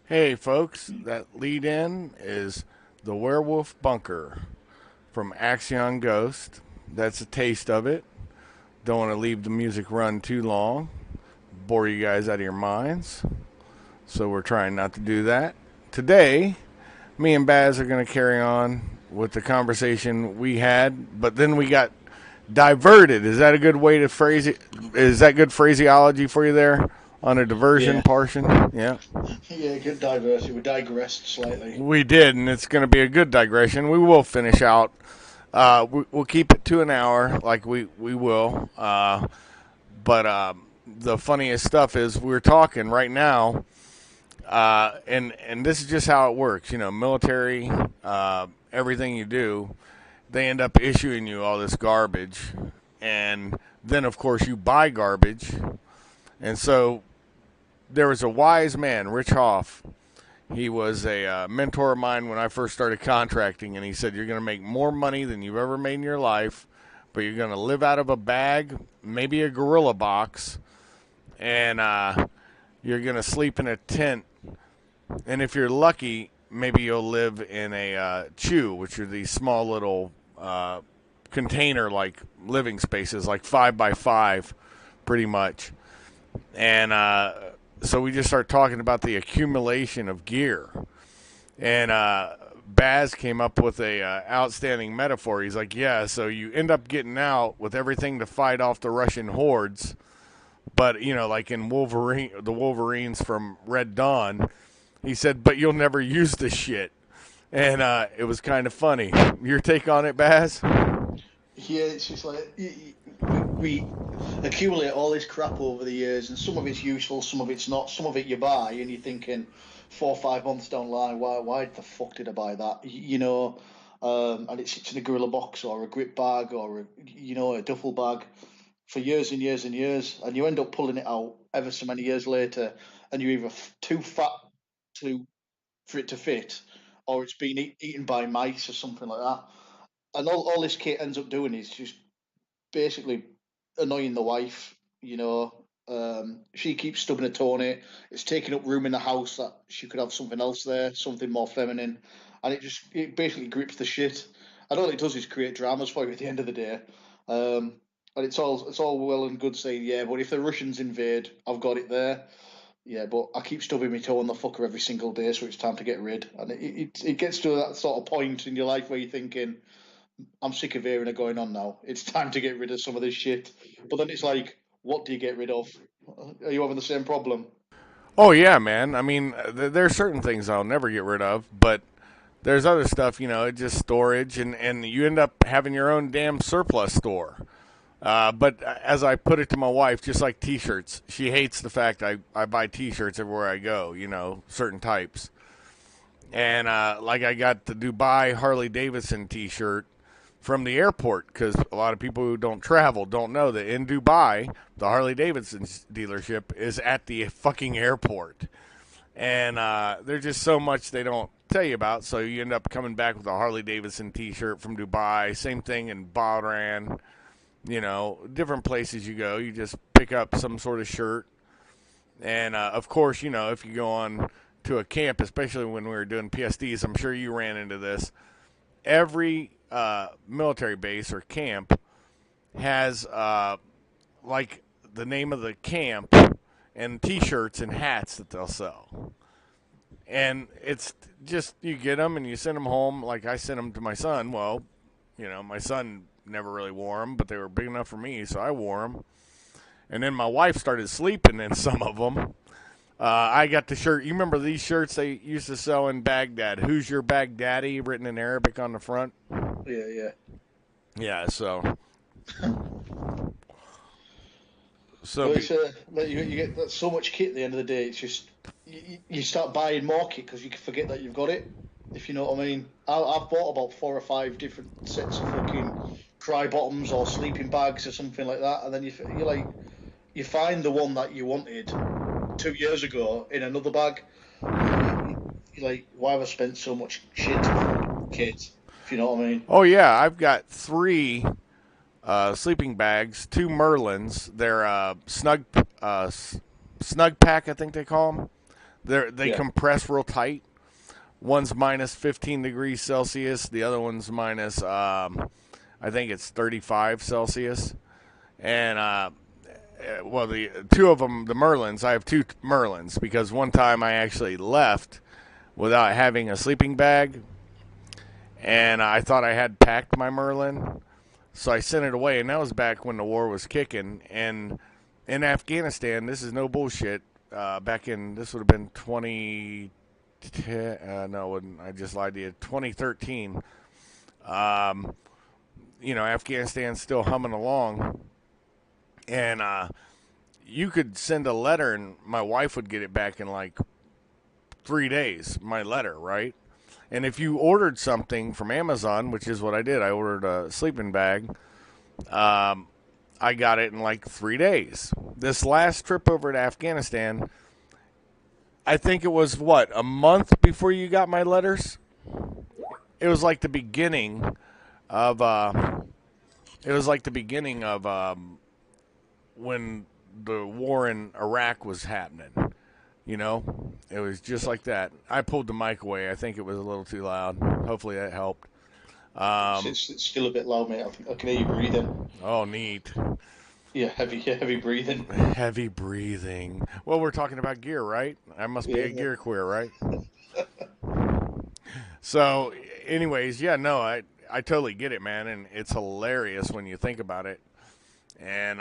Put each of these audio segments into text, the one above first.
Hey, folks, that lead in is The Werewolf Bunker from Axion Ghost. That's a taste of it. Don't want to leave the music run too long, bore you guys out of your minds. So we're trying not to do that. Today, me and Baz are going to carry on with the conversation we had, but then we got diverted. Is that a good way to phrase it? Is that good phraseology for you there on a diversion Yeah, portion? Yeah. yeah, good diversity. We digressed slightly. We did, and it's going to be a good digression. We will finish out. We'll keep it to an hour, like we will. But the funniest stuff is we're talking right now, and this is just how it works. You know, military, everything you do, they end up issuing you all this garbage, and then of course you buy garbage, and so there was a wise man, Rich Hoff. He was a mentor of mine when I first started contracting, and he said, "You're going to make more money than you've ever made in your life, but you're going to live out of a bag, maybe a gorilla box, and you're going to sleep in a tent. And if you're lucky, maybe you'll live in a chew, which are these small little container-like living spaces, like 5 by 5, pretty much." And so we just started talking about the accumulation of gear. And Baz came up with a outstanding metaphor. He's like, "Yeah, so you end up getting out with everything to fight off the Russian hordes, but you know, like in Wolverine, the Wolverines from Red Dawn." He said, "But you'll never use the shit." And it was kind of funny. Your take on it, Baz? Yeah, it's just like we accumulate all this crap over the years, and some of it's useful, some of it's not. Some of it you buy, and you're thinking 4 or 5 months down the line, why the fuck did I buy that? And it sits in a gorilla box or a grip bag or a duffel bag for years and years and years, and you end up pulling it out ever so many years later, and you're either too fat to for it to fit, or it's been eaten by mice or something like that. And all this kit ends up doing is just basically annoying the wife. She keeps stubbing her toe in it. It's taking up room in the house that she could have something else there, something more feminine, and it basically grips the shit. And all it does is create dramas for you at the end of the day. And it's all well and good saying, yeah, but if the Russians invade, I've got it there. Yeah, but I keep stubbing my toe in the fucker every single day, so it's time to get rid. And it gets to that sort of point in your life where you're thinking, I'm sick of hearing it going on now. It's time to get rid of some of this shit. But then it's like, what do you get rid of? Are you having the same problem? Oh yeah, man. I mean, there's certain things I'll never get rid of, but there's other stuff, you know, it's just storage, and you end up having your own damn surplus store. But as I put it to my wife, just like T-shirts, she hates the fact I buy T-shirts everywhere I go, you know, certain types. And like I got the Dubai Harley Davidson T-shirt from the airport because a lot of people who don't travel don't know that in Dubai, the Harley Davidson dealership is at the fucking airport. And there's just so much they don't tell you about. So you end up coming back with a Harley Davidson T-shirt from Dubai. Same thing in Bahrain. You know, different places you go, you just pick up some sort of shirt. And of course, you know, if you go on to a camp, especially when we were doing PSDs, I'm sure you ran into this. Every military base or camp has like the name of the camp and T-shirts and hats that they'll sell. And it's just, you get them and you send them home. Like I sent them to my son. Well, my son never really wore them, but they were big enough for me, so I wore them. And then my wife started sleeping in some of them. I got the shirt. You remember these shirts they used to sell in Baghdad? Who's your Baghdadi? Written in Arabic on the front. Yeah, yeah. Yeah, so. Well, it's, you get so much kit at the end of the day. It's just you start buying more kit because you forget that you've got it. If you know what I mean. I've bought about 4 or 5 different sets of fucking cry bottoms or sleeping bags or something like that, and then you find the one that you wanted 2 years ago in another bag. You're like, why have I spent so much shit on kit? If you know what I mean. Oh yeah, I've got 3 sleeping bags, 2 Merlins. They're snug pack, I think they call them. They compress real tight. One's minus 15 degrees Celsius. The other one's minus, I think it's 35 Celsius. And the 2 of them, the Merlins. I have 2 Merlins because one time I actually left without having a sleeping bag, and I thought I had packed my Merlin. So I sent it away, and that was back when the war was kicking. And in Afghanistan, this is no bullshit, this would have been 2010, no, it wouldn't, I just lied to you, 2013. Afghanistan's still humming along. And you could send a letter, and my wife would get it back in like 3 days, my letter, right? And if you ordered something from Amazon, which is what I did, I ordered a sleeping bag, I got it in like 3 days. This last trip over to Afghanistan, I think it was, a month before you got my letters? It was like the beginning of, when the war in Iraq was happening. It was just like that. I pulled the mic away. I think it was a little too loud. Hopefully that helped. It's still a bit loud, mate. I can hear you breathing. Oh, neat. Yeah, heavy breathing. Heavy breathing. Well, we're talking about gear, right? I must be a gear queer, right? So, anyways, I totally get it, man, and it's hilarious when you think about it. And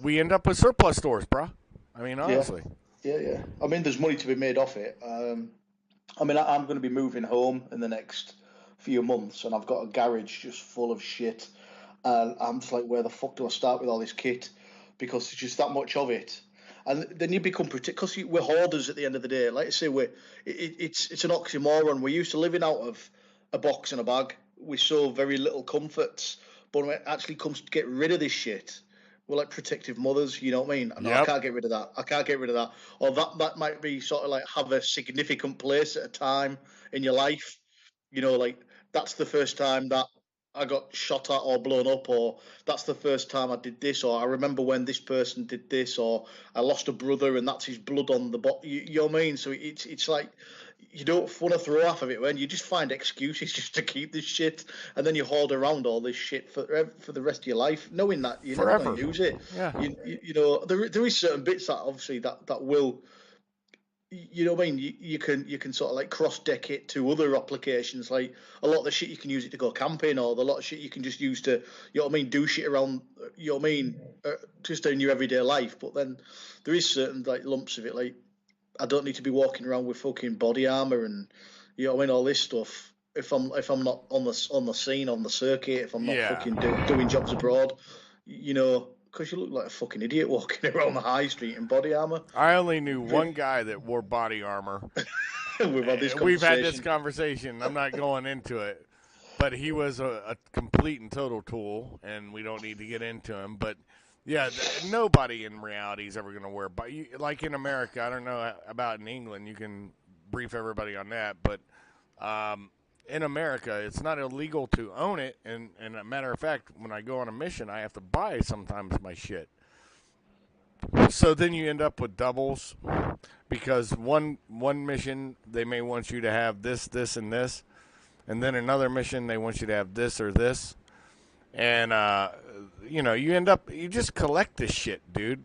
we end up with surplus stores, bro. I mean, honestly. Yeah. I mean, there's money to be made off it. I'm going to be moving home in the next few months, and I've got a garage just full of shit. And I'm just like, where the fuck do I start with all this kit? Because there's just that much of it. And then you become because we're hoarders at the end of the day. Like I say, it's an oxymoron. We're used to living out of a box and a bag. We saw very little comforts. But when it actually comes to get rid of this shit, we're like protective mothers, you know what I mean? No, yep. I can't get rid of that. Or that might be sort of like have a significant place at a time in your life. Like that's the first time that I got shot at or blown up, or that's the first time I did this, or I remember when this person did this, or I lost a brother and that's his blood on the bottom. You know what I mean? So it's like you don't want to throw half of it when you just find excuses just to keep this shit, and then you hoard around all this shit for the rest of your life, knowing that you're never going to use it. Yeah. There is certain bits that obviously that will. You know what I mean? You can sort of like cross deck it to other applications. Like a lot of the shit you can use it to go camping, or the lot of shit you can just use to, you know what I mean, do shit around. You know what I mean? Just in your everyday life. But then there is certain like lumps of it. Like I don't need to be walking around with fucking body armor and you know what I mean, all this stuff. If I'm not on the scene, on the circuit, if I'm not fucking doing jobs abroad, because you look like a fucking idiot walking around the high street in body armor. I only knew one guy that wore body armor. We've had this conversation. I'm not going into it. But he was a complete and total tool, and we don't need to get into him. But, yeah, nobody in reality is ever going to wear body. Like in America, I don't know about in England. You can brief everybody on that. But in America, it's not illegal to own it. And a matter of fact, when I go on a mission, I have to buy sometimes my shit. So then you end up with doubles because one mission, they may want you to have this, this, and this. And then another mission, they want you to have this or this. And, you just collect this shit, dude,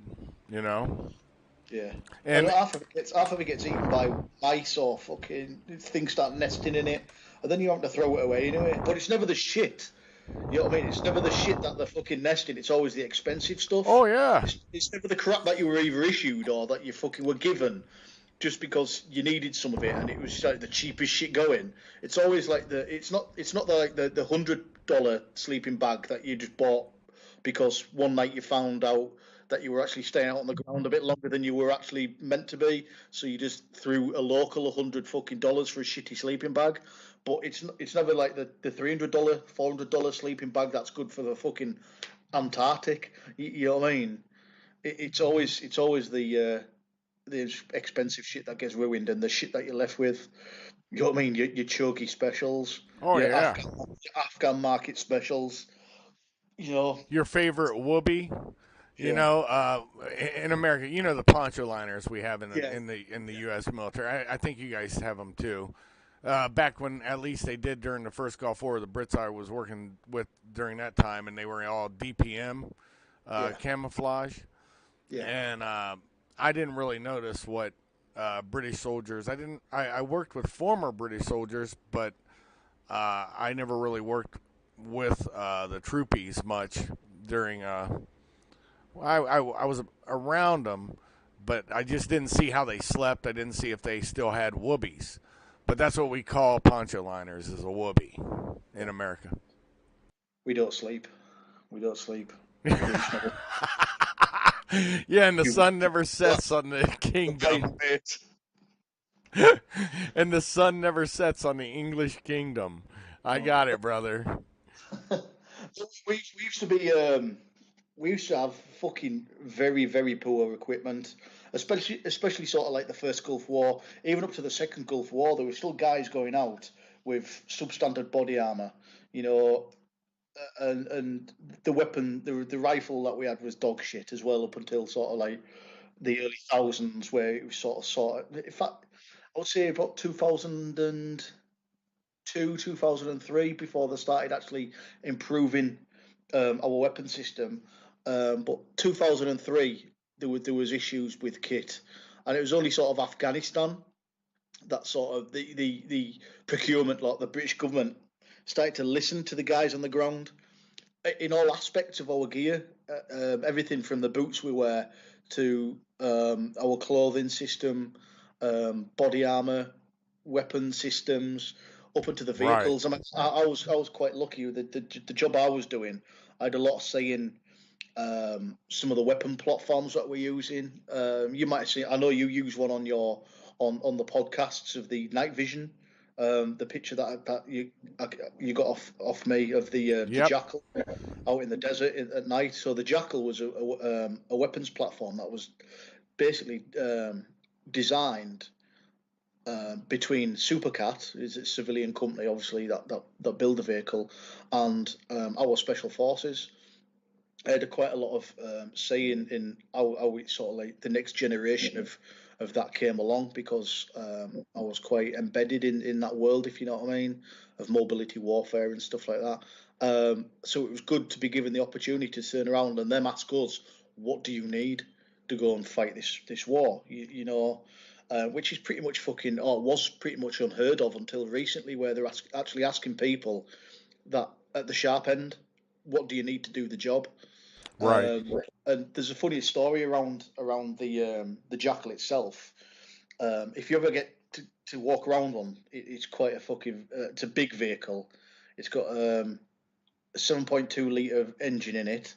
Yeah. And And half of it gets eaten by mice or fucking things start nesting in it, and then you have to throw it away anyway. But it's never the shit. You know what I mean? It's never the shit that they're fucking nesting. It's always the expensive stuff. oh yeah, It's never the crap that you were either issued or that you fucking were given just because you needed some of it and it was like the cheapest shit going. It's always like it's not the $100 sleeping bag that you just bought because one night you found out that you were actually staying out on the ground a bit longer than you were actually meant to be, so you just threw a local $100 for a shitty sleeping bag. But it's never like the $300, $400 sleeping bag that's good for the fucking Antarctic. You know what I mean? It's always the expensive shit that gets ruined and the shit that you're left with. You know what I mean? Your chunky specials, oh yeah. Your Afghan market specials. You know, Your favorite whoopee? You yeah, know, in America, you know the poncho liners we have in the yeah, in the in the yeah, U.S. military. I think you guys have them too. Back when at least they did during the first Gulf War, the Brits I was working with during that time, and they were all DPM yeah, camouflage, yeah. and I didn't really notice what British soldiers. I didn't. I worked with former British soldiers, but I never really worked with the troopies much during. I was around them, but I just didn't see how they slept. I didn't see if they still had whoobies. But that's what we call poncho liners is a whoopee in America. We don't sleep. We don't sleep. We do snuggle. Yeah, and the You sun never sets on the right, kingdom. mate. And the sun never sets on the English kingdom. I No. got it, brother. We used to be we used to have fucking very very poor equipment, especially sort of like the first Gulf War, even up to the second Gulf War. There were still guys going out with substandard body armor, you know, and the weapon, the rifle that we had was dog shit as well up until sort of like the early thousands, where it was sort of. In fact, I would say about 2002, 2003, before they started actually improving our weapon system. But 2003, there was issues with kit, and it was only sort of Afghanistan that sort of the procurement, like the British government, started to listen to the guys on the ground in all aspects of our gear, everything from the boots we wear to our clothing system, body armor, weapon systems, up into the Right. vehicles. I mean, I was quite lucky with the job I was doing. I had a lot of say in some of the weapon platforms that we're using. You might have seen. I know you use one on your on the podcasts of the night vision. The picture that you got off me of the Yep. jackal out in the desert at night. So the jackal was a weapons platform that was basically designed between Supercat, is a civilian company, obviously that build the vehicle, and our special forces. I had quite a lot of say in how it sort of like the next generation of that came along because I was quite embedded in that world, if you know what I mean, of mobility warfare and stuff like that. So it was good to be given the opportunity to turn around and them ask us, what do you need to go and fight this war? Which is pretty much fucking, or was pretty much unheard of until recently, where they're actually asking people that at the sharp end, what do you need to do the job? Right. And there's a funny story around the jackal itself. If you ever get to walk around one, it's quite a fucking. It's a big vehicle. It's got a 7.2 liter engine in it,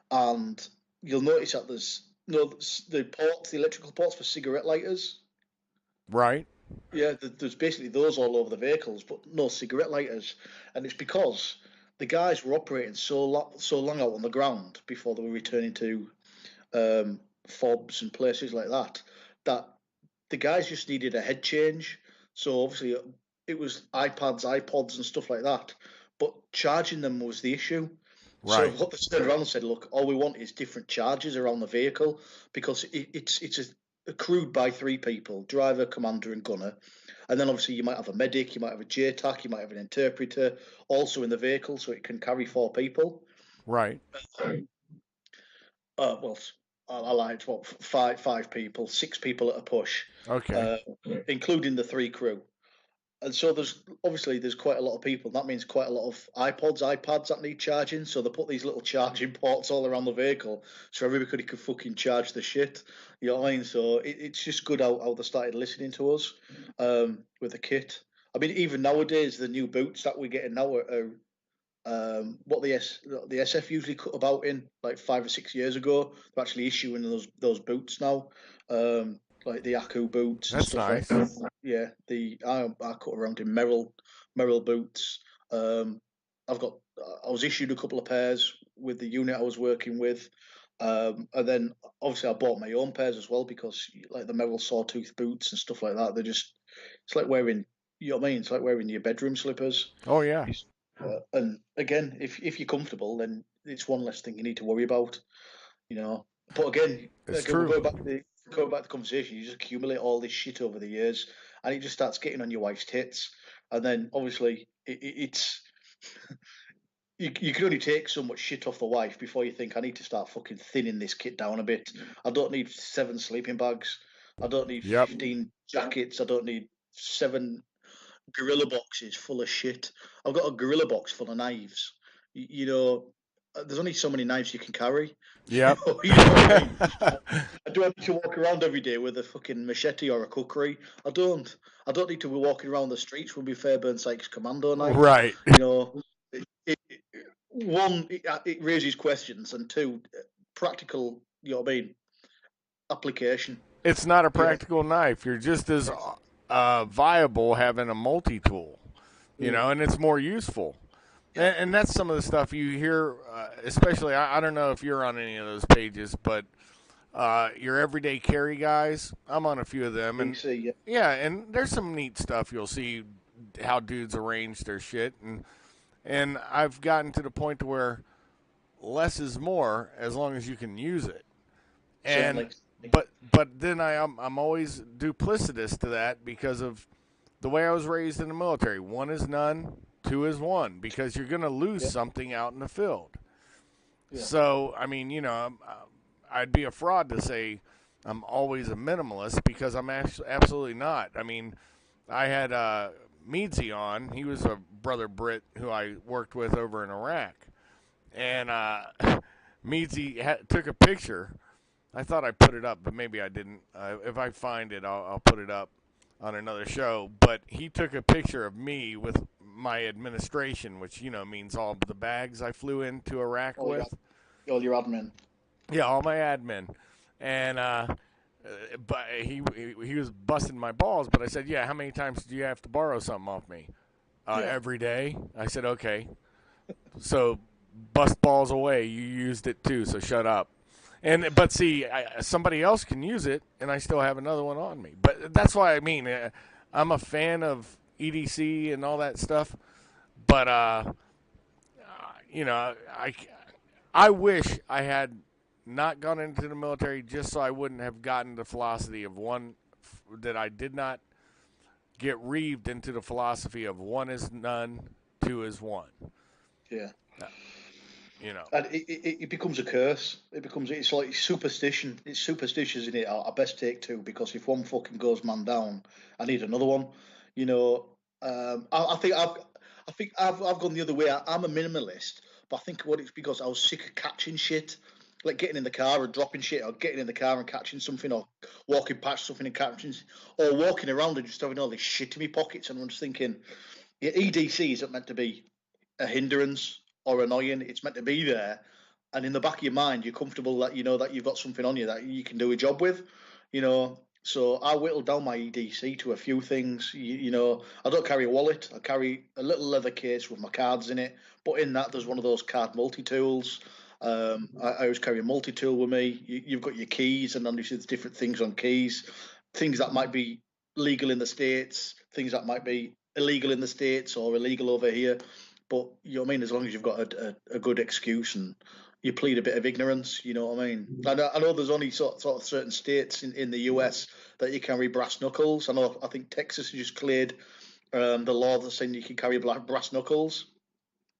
and you'll notice that there's no the electrical ports for cigarette lighters. Right. Yeah, there's basically those all over the vehicles, but no cigarette lighters, and it's because the guys were operating so long out on the ground before they were returning to fobs and places like that, that the guys just needed a head change. So obviously it was iPads, iPods, and stuff like that, but charging them was the issue. So Right. what they turned around and said, look, all we want is different charges around the vehicle because crewed by three people: driver, commander, and gunner. And then obviously you might have a medic, you might have a JTAC, you might have an interpreter also in the vehicle, so it can carry four people. Right. Well, I liked what five people, 6 people at a push, Okay. uh, including the 3 crew. And so there's quite a lot of people. That means quite a lot of iPads that need charging. So they put these little charging ports all around the vehicle, so everybody could fucking charge the shit. You know what I mean? So it's just good how they started listening to us with the kit. I mean, even nowadays, the new boots that we're getting now are what the SF usually cut about in like 5 or 6 years ago. They're actually issuing those boots now, like the Aku boots and That's stuff like nice. that. Yeah, I cut around in Merrill boots. I've got I was issued a couple of pairs with the unit I was working with, and then obviously I bought my own pairs as well because like the Merrill sawtooth boots and stuff like that. It's like wearing, you know what I mean? It's like wearing your bedroom slippers. Oh yeah, And again, if you're comfortable, then it's one less thing you need to worry about, you know. But it's we'll true. go back to the conversation. You just accumulate all this shit over the years, and it just starts getting on your wife's tits. And then obviously it's you can only take so much shit off the wife before you think I need to start fucking thinning this kit down a bit. I don't need 7 sleeping bags. I don't need Yep. 15 jackets. I don't need 7 gorilla boxes full of shit. I've got a gorilla box full of knives. You know, there's only so many knives you can carry. Yep. You know what I mean? Do I need to walk around every day with a fucking machete or a cookery? I don't. I don't need to be walking around the streets with my Fairburn Sykes Commando knife. Right. You know, one, it raises questions, and two, practical. You know what I mean? Application. It's not a You know, practical knife. You're just as viable having a multi tool, mm, and it's more useful. yeah, And that's some of the stuff you hear, especially, I don't know if you're on any of those pages, but your everyday carry guys, I'm on a few of them. And EDC, yeah, yeah, and there's some neat stuff you'll see how dudes arrange their shit. And I've gotten to the point to where less is more as long as you can use it. And certainly. but then I'm always duplicitous to that because of the way I was raised in the military. One is none, two is one, because you're going to lose Yeah, something out in the field. yeah, So I mean, I'd be a fraud to say I'm always a minimalist because I'm absolutely not. I mean, I had Meadsy on. He was a brother Brit who I worked with over in Iraq, and Meadsy took a picture. I thought I put it up, but maybe I didn't. If I find it, I'll put it up on another show. But he took a picture of me with my administration, which means all the bags I flew into Iraq all your with. all your admin. Yeah, all my admin, and but he was busting my balls. But I said, yeah, how many times do you have to borrow something off me? Yeah, Every day. I said, okay. So bust balls away. You used it too, so shut up. But see, somebody else can use it, and I still have another one on me. But that's why I mean, I'm a fan of EDC and all that stuff. But I wish I had not gone into the military just so I wouldn't have gotten the philosophy of one that I did not get reaved into the philosophy of one is none, two is one. yeah. Uh, You know. And it becomes a curse. It's like superstition. It's superstitious in it. I best take 2 because if one fucking goes man down, I need another one. You know, I think I've gone the other way. I'm a minimalist, but I think what it's because I was sick of catching shit, like getting in the car and dropping shit, or getting in the car and catching something, or walking past something and catching, or walking around and just having all this shit in my pockets. And I'm just thinking, yeah, EDC isn't meant to be a hindrance or annoying. It's meant to be there, and in the back of your mind, you're comfortable that you know that you've got something on you that you can do a job with. You know, so I whittled down my EDC to a few things. I don't carry a wallet. I carry a little leather case with my cards in it, but in that there's one of those card multi tools. I always carry a multi tool with me. You've got your keys, and obviously there's different things on keys, things that might be legal in the states, things that might be illegal in the states or illegal over here. But you know what I mean. As long as you've got a good excuse and you plead a bit of ignorance, you know what I mean. I know there's only sort of certain states in the US that you carry brass knuckles. I think Texas has just cleared the law that's saying you can carry brass knuckles.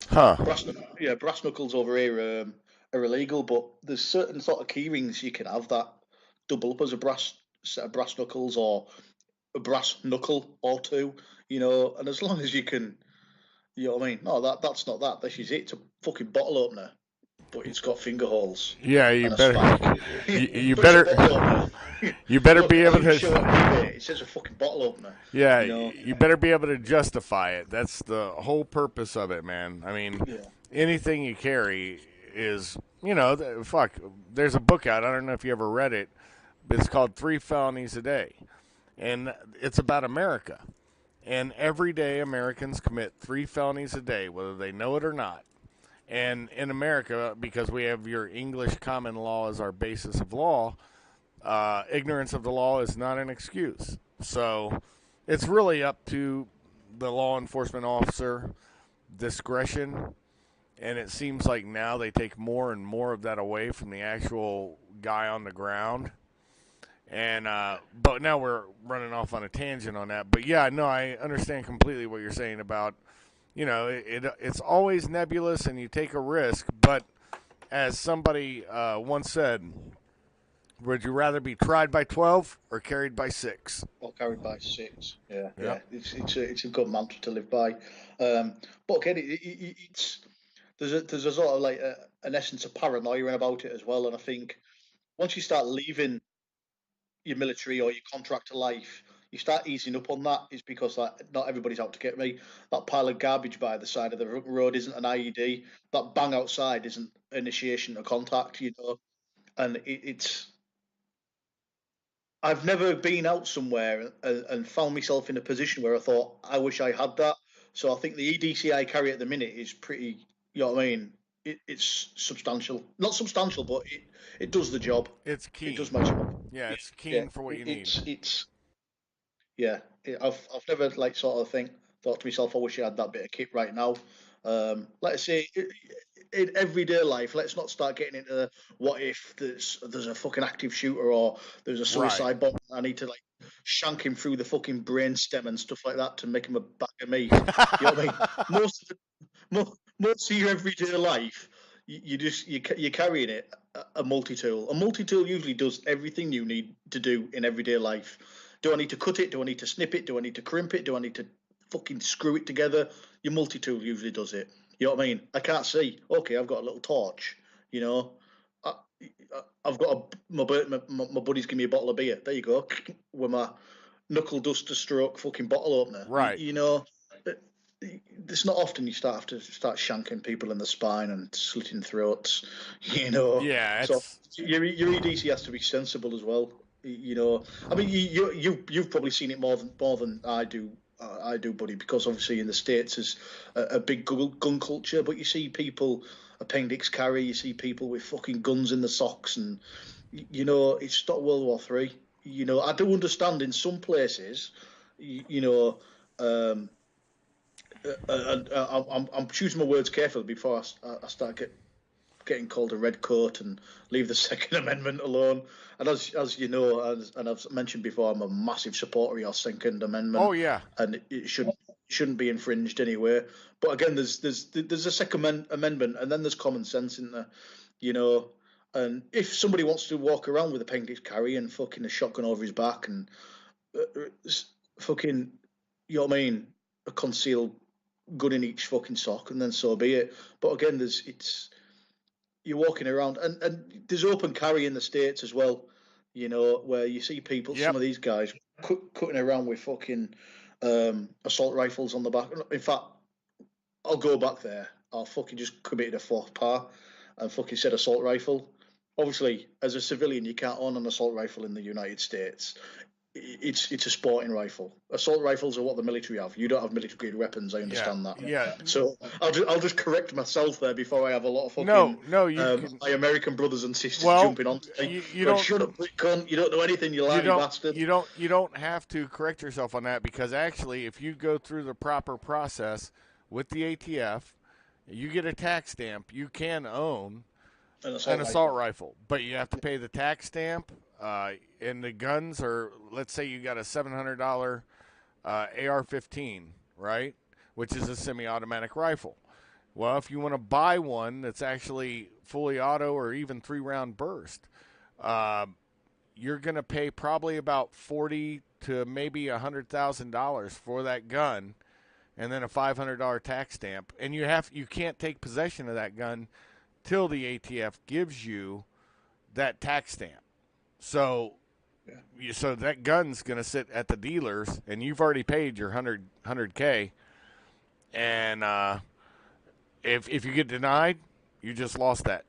Huh. Brass knuckles over here are illegal, but there's certain sort of key rings you can have that double up as a brass set of brass knuckles or a brass knuckle or two, and as long as you can, you know what I mean? No, that's not that. This is it. It's a fucking bottle opener, but it's got finger holes Yeah, you and a better, spike. you But it's a bottle better, opener. you better Look, be I'll able even show it on to. eBay. It says a fucking bottle opener. Yeah, You know, you better be able to justify it. That's the whole purpose of it, man. I mean, yeah. anything you carry is, fuck. There's a book out. I don't know if you ever read it. But it's called Three Felonies a Day, and it's about America. And every day, Americans commit 3 felonies a day, whether they know it or not. And in America, because we have your English common law as our basis of law, ignorance of the law is not an excuse. So it's really up to the law enforcement officer discretion. And it seems like now they take more and more of that away from the actual guy on the ground. And but now we're running off on a tangent on that. But yeah, no, I understand completely what you're saying about, it's always nebulous and you take a risk. But as somebody once said, would you rather be tried by 12 or carried by 6? Or carried by 6. Yeah, yeah. Yep. It's a good mantra to live by. But again, it's there's a sort of like an essence of paranoia about it as well. And I think once you start leaving your military or your contractor life, you start easing up on that. Is because like not everybody's out to get me. That pile of garbage by the side of the road isn't an IED. That bang outside isn't initiation of contact. And it's I've never been out somewhere and found myself in a position where I thought I wish I had that. So I think the EDC I carry at the minute is pretty. You know what I mean? It's substantial, not substantial, but it does the job. It's It does keen. my job. Yeah, it's Yeah, keen for what it, you need. it's yeah. I've never like sort of thought to myself, I wish I had that bit of kit right now. Let's say in everyday life, let's not start getting into what if there's a fucking active shooter or there's a Right. suicide bomb. I need to like shank him through the fucking brain stem and stuff like that to make him a bag of meat. You know what I mean? Most of most of your everyday life, you're carrying it a multi tool. A multi tool usually does everything you need to do in everyday life. Do I need to cut it? Do I need to snip it? Do I need to crimp it? Do I need to fucking screw it together? Your multi tool usually does it. You know what I mean? I can't see. Okay, I've got a little torch. You know, I, I've got my buddies give me a bottle of beer. There you go, with my knuckle duster stroke fucking bottle opener. Right. It's not often you have to start shanking people in the spine and slitting throats. Yeah, So it's your EDC has to be sensible as well. I mean, you've probably seen it more than I do. I do, buddy, because obviously in the States there's a big gun culture, but you see people appendix carry, you see people with fucking guns in the socks, and it's not World War III. I do understand in some places, you know, um, I'm choosing my words carefully before I start getting called a redcoat and leave the Second Amendment alone. And as you know, and I've mentioned before, I'm a massive supporter of your Second Amendment, oh yeah. and it shouldn't be infringed anywhere. But again, there's a Second Amendment, and then there's common sense in there, you know. And if somebody wants to walk around with a painted carry and fucking a shotgun over his back and fucking, you know what I mean, a concealed gun in each fucking sock, and then so be it. But again, you're walking around, and there's open carry in the States as well, where you see people, some Yep. of these guys cutting around with fucking assault rifles on the back. In fact, I'll go back there. I'll fucking just commit a faux pas and fucking said assault rifle. Obviously, as a civilian, you can't own an assault rifle in the United States. It's a sporting rifle. Assault rifles are what the military have. You don't have military grade weapons. I Yeah. understand that. Yeah. So I'll just correct myself there before I have a lot of No, fucking no, you can. my American brothers and sisters Well, jumping on me. you Going, don't. shut up, cunt! You don't know anything, you You lying don't. bastard. You don't have to correct yourself on that because actually, if you go through the proper process with the ATF, you get a tax stamp. You can own An an assault assault rifle. rifle, but you have to pay the tax stamp. And the guns are, let's say you got a $700 AR-15, right, which is a semi-automatic rifle. Well, if you want to buy one that's actually fully auto or even 3 round burst, uh, you're going to pay probably about 40 to maybe $100,000 for that gun, and then a $500 tax stamp. And you can't take possession of that gun till the ATF gives you that tax stamp. So so that gun's going to sit at the dealers, and you've already paid your 100K. And if you get denied, you just lost that.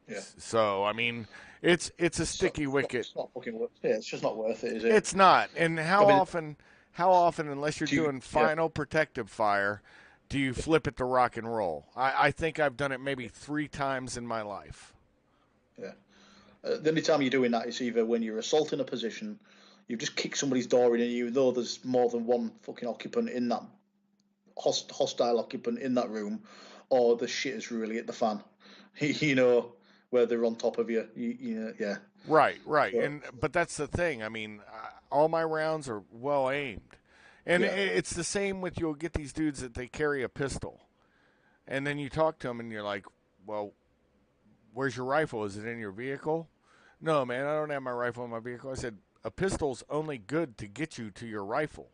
Yeah. So I mean, it's a So sticky wicket. it's not fucking worth it. Yeah, it's just not worth it, is it? It's not. And I mean, how often, unless you're do you, doing yeah, final protective fire, do you flip it to rock and roll? I think I've done it maybe 3 times in my life. yeah. The only time you're doing that is either when you're assaulting a position, you've just kicked somebody's door in, and you know there's more than one fucking occupant in that hostile occupant in that room, or the shit is really hit the fan. You know, where they're on top of you. Yeah. Right, right. So, But that's the thing. I mean, all my rounds are well aimed. And yeah. it's the same with, you'll get these dudes that they carry a pistol. And then you talk to them and you're like, "Well, where's your rifle? Is it in your vehicle?" "No, man, I don't have my rifle in my vehicle." I said, "A pistol's only good to get you to your rifle."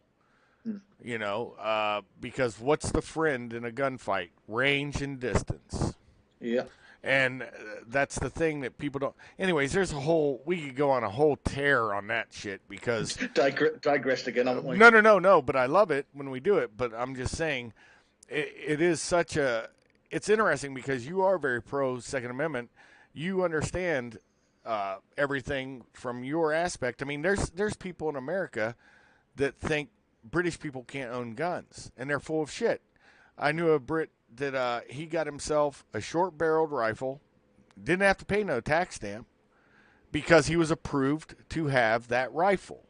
Mm. Because what's the friend in a gunfight? Range and distance. Yeah. And that's the thing that people don't. Anyways, we could go on a whole tear on that shit because. Digressed again, haven't we? No, no, no, no, but I love it when we do it. But I'm just saying, it is such a. It's interesting because you are very pro Second Amendment. You understand everything from your aspect. I mean, there's people in America that think British people can't own guns, and they're full of shit. I knew a Brit that he got himself a short-barreled rifle, didn't have to pay no tax stamp because he was approved to have that rifle.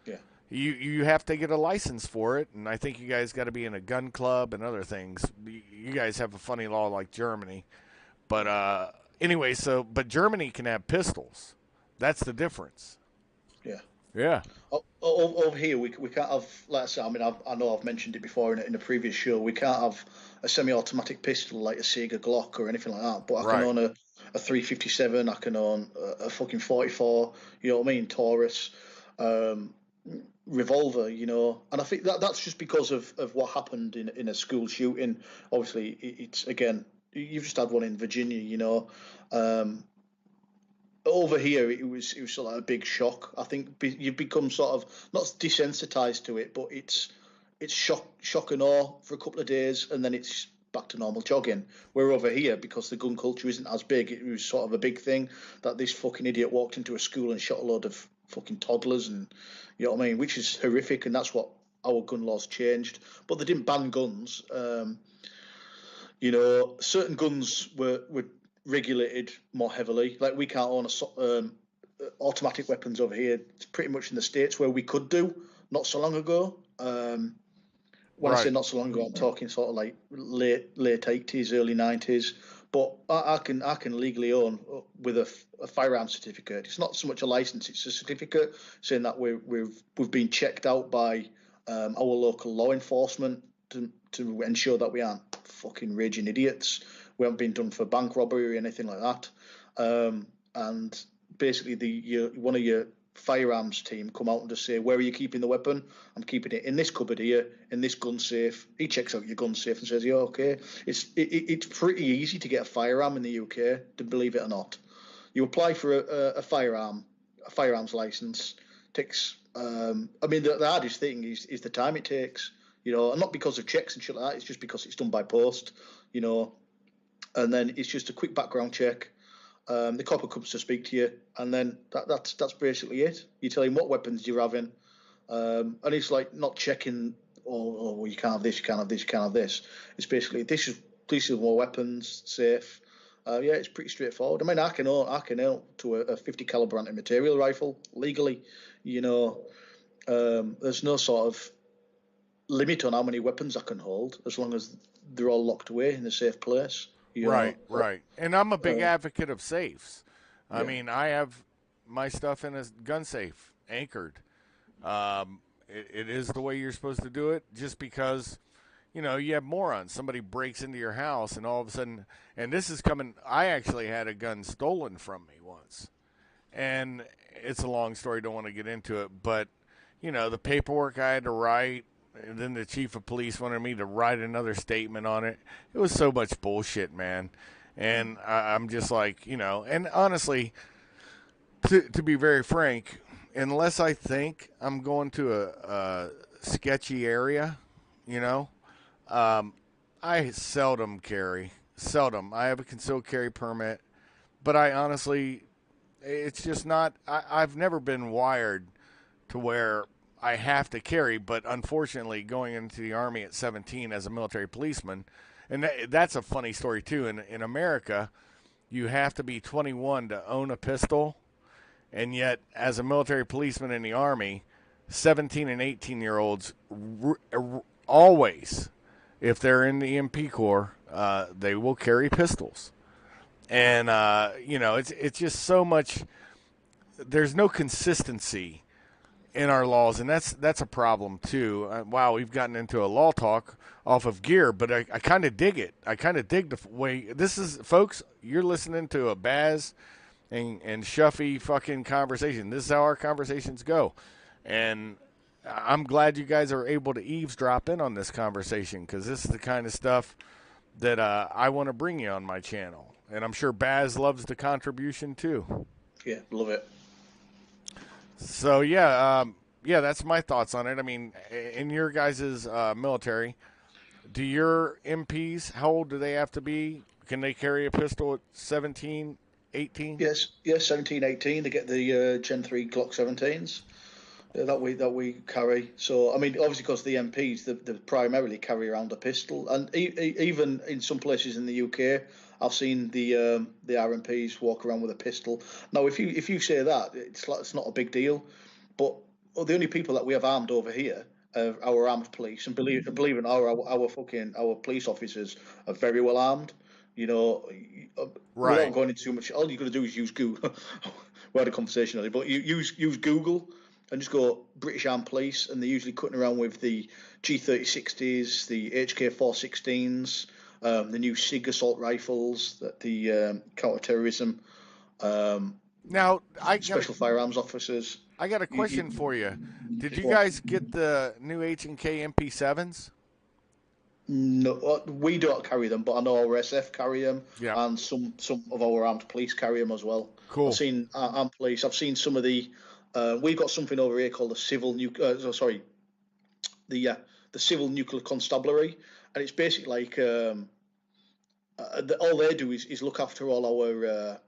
Yeah. You have to get a license for it, and I think you guys got to be in a gun club and other things. You guys have a funny law like Germany, but anyway, but Germany can have pistols. That's the difference. Yeah. Yeah. Over here, we can't have, like I say, I mean, I know I've mentioned it before in a previous show, we can't have a semi-automatic pistol like a Sega Glock or anything like that, but I can Right. own a 357, I can own a fucking 44, you know what I mean, Taurus, um, revolver, and I think that's just because of what happened in a school shooting. Obviously, it's, again, you've just had one in Virginia, um, over here it was sort of like a big shock. I think you've become sort of not desensitized to it, but it's shock and awe for a couple of days, and then it's back to normal jogging. Where over here, because the gun culture isn't as big, it was sort of a big thing that this fucking idiot walked into a school and shot a load of fucking toddlers, and you know what I mean, which is horrific, and that's what our gun laws changed. But they didn't ban guns. Certain guns were regulated more heavily. Like we can't own automatic weapons over here. It's pretty much in the States where we could do not so long ago. When I say Right. not so long ago, I'm talking sort of like late 80s, early 90s. But I can legally own with a firearm certificate. It's not so much a license; it's a certificate saying that we've been checked out by our local law enforcement to ensure that we aren't fucking raging idiots. We haven't been done for bank robbery or anything like that. And basically, one of your firearms team come out and just say, "Where are you keeping the weapon?" "I'm keeping it in this cupboard here, in this gun safe." He checks out your gun safe and says, "Yeah, okay." It's pretty easy to get a firearm in the UK, to believe it or not. You apply for a firearms license. Takes, I mean, the hardest thing is the time it takes. And not because of checks and shit like that. It's just because it's done by post. You know, and then it's just a quick background check. The copper comes to speak to you, and then that's basically it. You tell him what weapons you're having, and it's like not checking. Oh, you can't have this, you can't have this, you can't have this. It's basically these are more weapons, safe. Yeah, it's pretty straightforward. I mean, I can own to a 50 caliber anti-material rifle legally. There's no sort of limit on how many weapons I can hold, as long as they're all locked away in a safe place. Right, right. And I'm a big Uh, advocate of safes. I yeah, mean, I have my stuff in a gun safe, anchored. It is the way you're supposed to do it, just because, you have morons. Somebody breaks into your house, and all of a sudden, and this is coming. I actually had a gun stolen from me once, and it's a long story. Don't want to get into it, but the paperwork I had to write, and then the chief of police wanted me to write another statement on it. It was so much bullshit, man. And I'm just like, and honestly, to be very frank, unless I think I'm going to a sketchy area, you know, I seldom carry. Seldom. I have a concealed carry permit, but I honestly, it's just not. I've never been wired to where I have to carry. But unfortunately, going into the Army at 17 as a military policeman, and that's a funny story too. In America, you have to be 21 to own a pistol, and yet as a military policeman in the Army, 17 and 18-year-olds always, if they're in the MP Corps, they will carry pistols. And it's just so much. There's no consistency in our laws, and that's a problem too. Wow, we've gotten into a law talk off of gear, but I kind of dig it. I kind of dig the way this is, folks. You're listening to a Baz and Shuffy fucking conversation. This is how our conversations go, and I'm glad you guys are able to eavesdrop in on this conversation, because this is the kind of stuff that I want to bring you on my channel, and I'm sure Baz loves the contribution too. Yeah, love it. So yeah, that's my thoughts on it. I mean, in your guys' military, do your MPs, how old do they have to be? Can they carry a pistol at 17, 18? Yes, 17, 18. They get the Gen 3 Glock 17s that we carry. So I mean, obviously, because the MPs they primarily carry around a pistol, and even in some places in the UK, I've seen the RMPs walk around with a pistol. Now, if you say that, it's not a big deal, but the only people that we have armed over here are our armed police, and believe it or not, our police officers are very well armed. Right. Without going into too much, all you got to do is use Google. We had a conversation on it, but you use Google and just go British Armed Police, and they're usually cutting around with the G3060s, the HK416s. The new SIG assault rifles, that the counter-terrorism, Now, special firearms officers. I got a question for you. Did you guys get the new H&K MP7s? No, we don't carry them, but I know our SF carry them, Yeah. and some of our armed police carry them as well. Cool. I've seen armed police. I've seen some of the. We've got something over here called the the civil nuclear constabulary, and it's basically like all they do is look after all our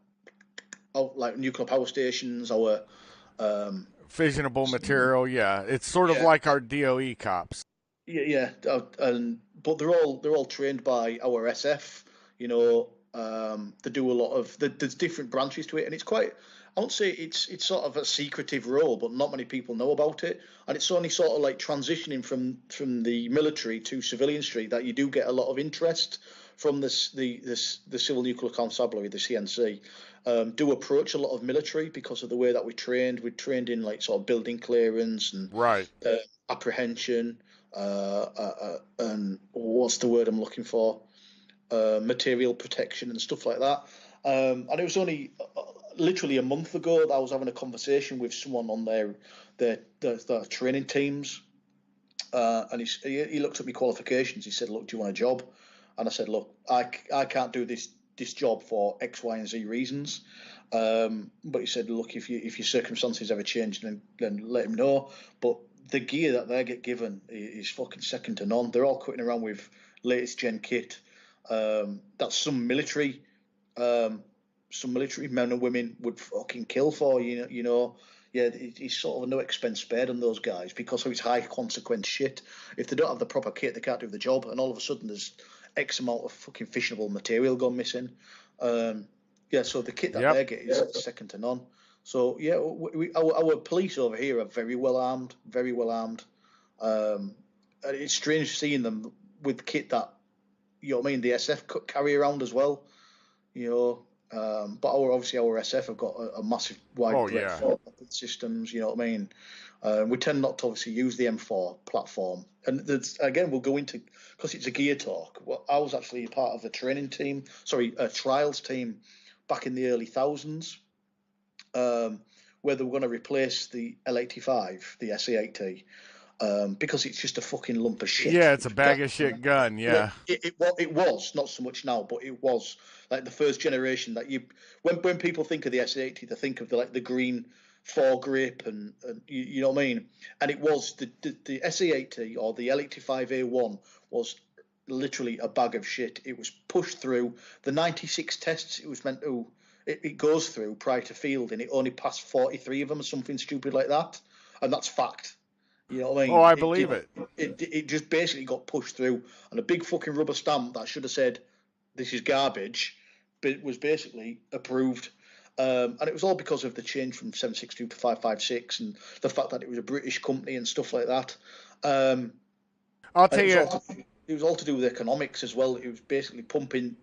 like nuclear power stations, our fissionable material. Yeah, it's sort of like our DOE cops. But they're all trained by our SF. They do a lot of. There's different branches to it, and it's quite. I won't say it's sort of a secretive role, but not many people know about it, and it's only sort of like transitioning from the military to civilian street that you do get a lot of interest from the Civil Nuclear Constabulary, the CNC. Do approach a lot of military because of the way that we trained. We trained in like sort of building clearance and right apprehension, and what's the word I'm looking for? Material protection and stuff like that. And it was only literally a month ago that I was having a conversation with someone on their training teams, and he looked at my qualifications. He said, "Look, do you want a job?" And I said, "Look, I can't do this job for X, Y, and Z reasons." But he said, "Look, if your circumstances ever change, then let him know." But the gear that they get given is fucking second to none. They're all cutting around with latest gen kit. That's some military men and women would fucking kill for. Yeah, it's sort of a no expense spared on those guys because of its high consequence shit. If they don't have the proper kit, they can't do the job, and all of a sudden there's X amount of fucking fissionable material gone missing. So the kit that they get is second to none. So yeah, our police over here are very well armed, very well armed. And it's strange seeing them with kit that the SF carry around as well. But our SF have got a massive wide breadth of systems. You know what I mean? We tend not to obviously use the M4 platform, and again we'll go into, because it's a gear talk. Well, I was actually part of a training team, sorry, a trials team back in the early thousands, where they were going to replace the L85, the SE80, because it's just a fucking lump of shit. Yeah, it's a bag of shit gun. Well, Yeah. it was not so much now, but it was like the first generation that when people think of the S80, they think of the green foregrip and you know what I mean. And it was the SE80 or the L85A1 was literally a bag of shit. It was pushed through the 96 tests. It was meant to. It goes through prior to field, and it only passed 43 of them, or something stupid like that, and that's fact. You know what I Oh, mean? I believe it. It just basically got pushed through, and a big fucking rubber stamp that should have said this is garbage, but it was basically approved. And it was all because of the change from 762 to 556, and the fact that it was a British company and stuff like that. I'll And tell you. it was all to do with economics as well. It was basically pumping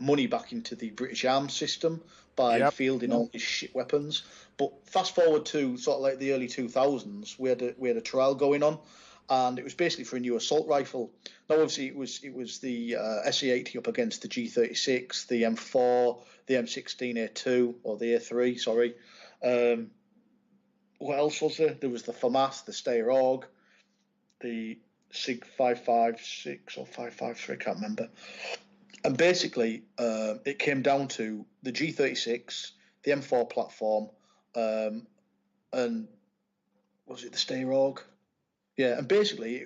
money back into the British arms system by Yep. fielding all these shit weapons. But fast forward to sort of like the early 2000s, we had a trial going on, and it was basically for a new assault rifle. Now, obviously, it was the SE80 up against the G36, the M4, the M16A2 or the A3. Sorry. What else was there? There was the FAMAS, the Steyr-AUG, the SIG 556 or 553. I can't remember. And basically, it came down to the G36, the M4 platform, and was it the Steyr-AUG? Yeah, and basically,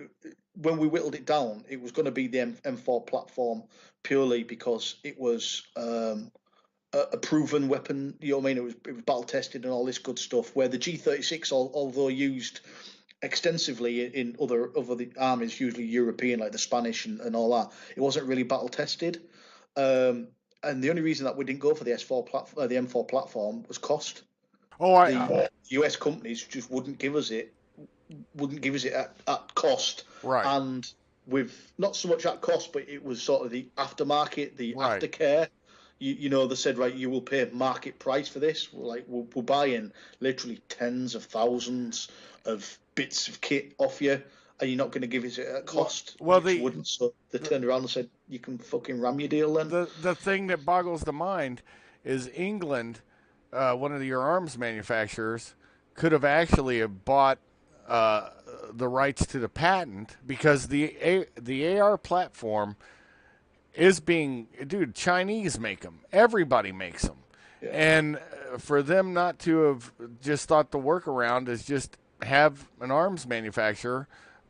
when we whittled it down, it was going to be the M4 platform purely because it was a proven weapon. You know what I mean? It was battle tested and all this good stuff. Where the G36, although used extensively in other the armies, usually European, like the Spanish and all that, it wasn't really battle tested. And the only reason that we didn't go for the S4 platform, the M4 platform, was cost. Oh, I. The US companies just wouldn't give us it at cost, Right. and with not so much at cost, but it was sort of the aftermarket, the Right. aftercare. You know, they said, right, you will pay market price for this. We're buying literally tens of thousands of bits of kit off you, and you're not going to give it at cost. Well, Which wouldn't. So they turned around and said, you can fucking ram your deal then. the thing that boggles the mind is England, one of your arms manufacturers, could have actually have bought the rights to the patent because the AR platform is being, dude, Chinese make them. Everybody makes them. Yeah. And for them not to have just thought the workaround is just have an arms manufacturer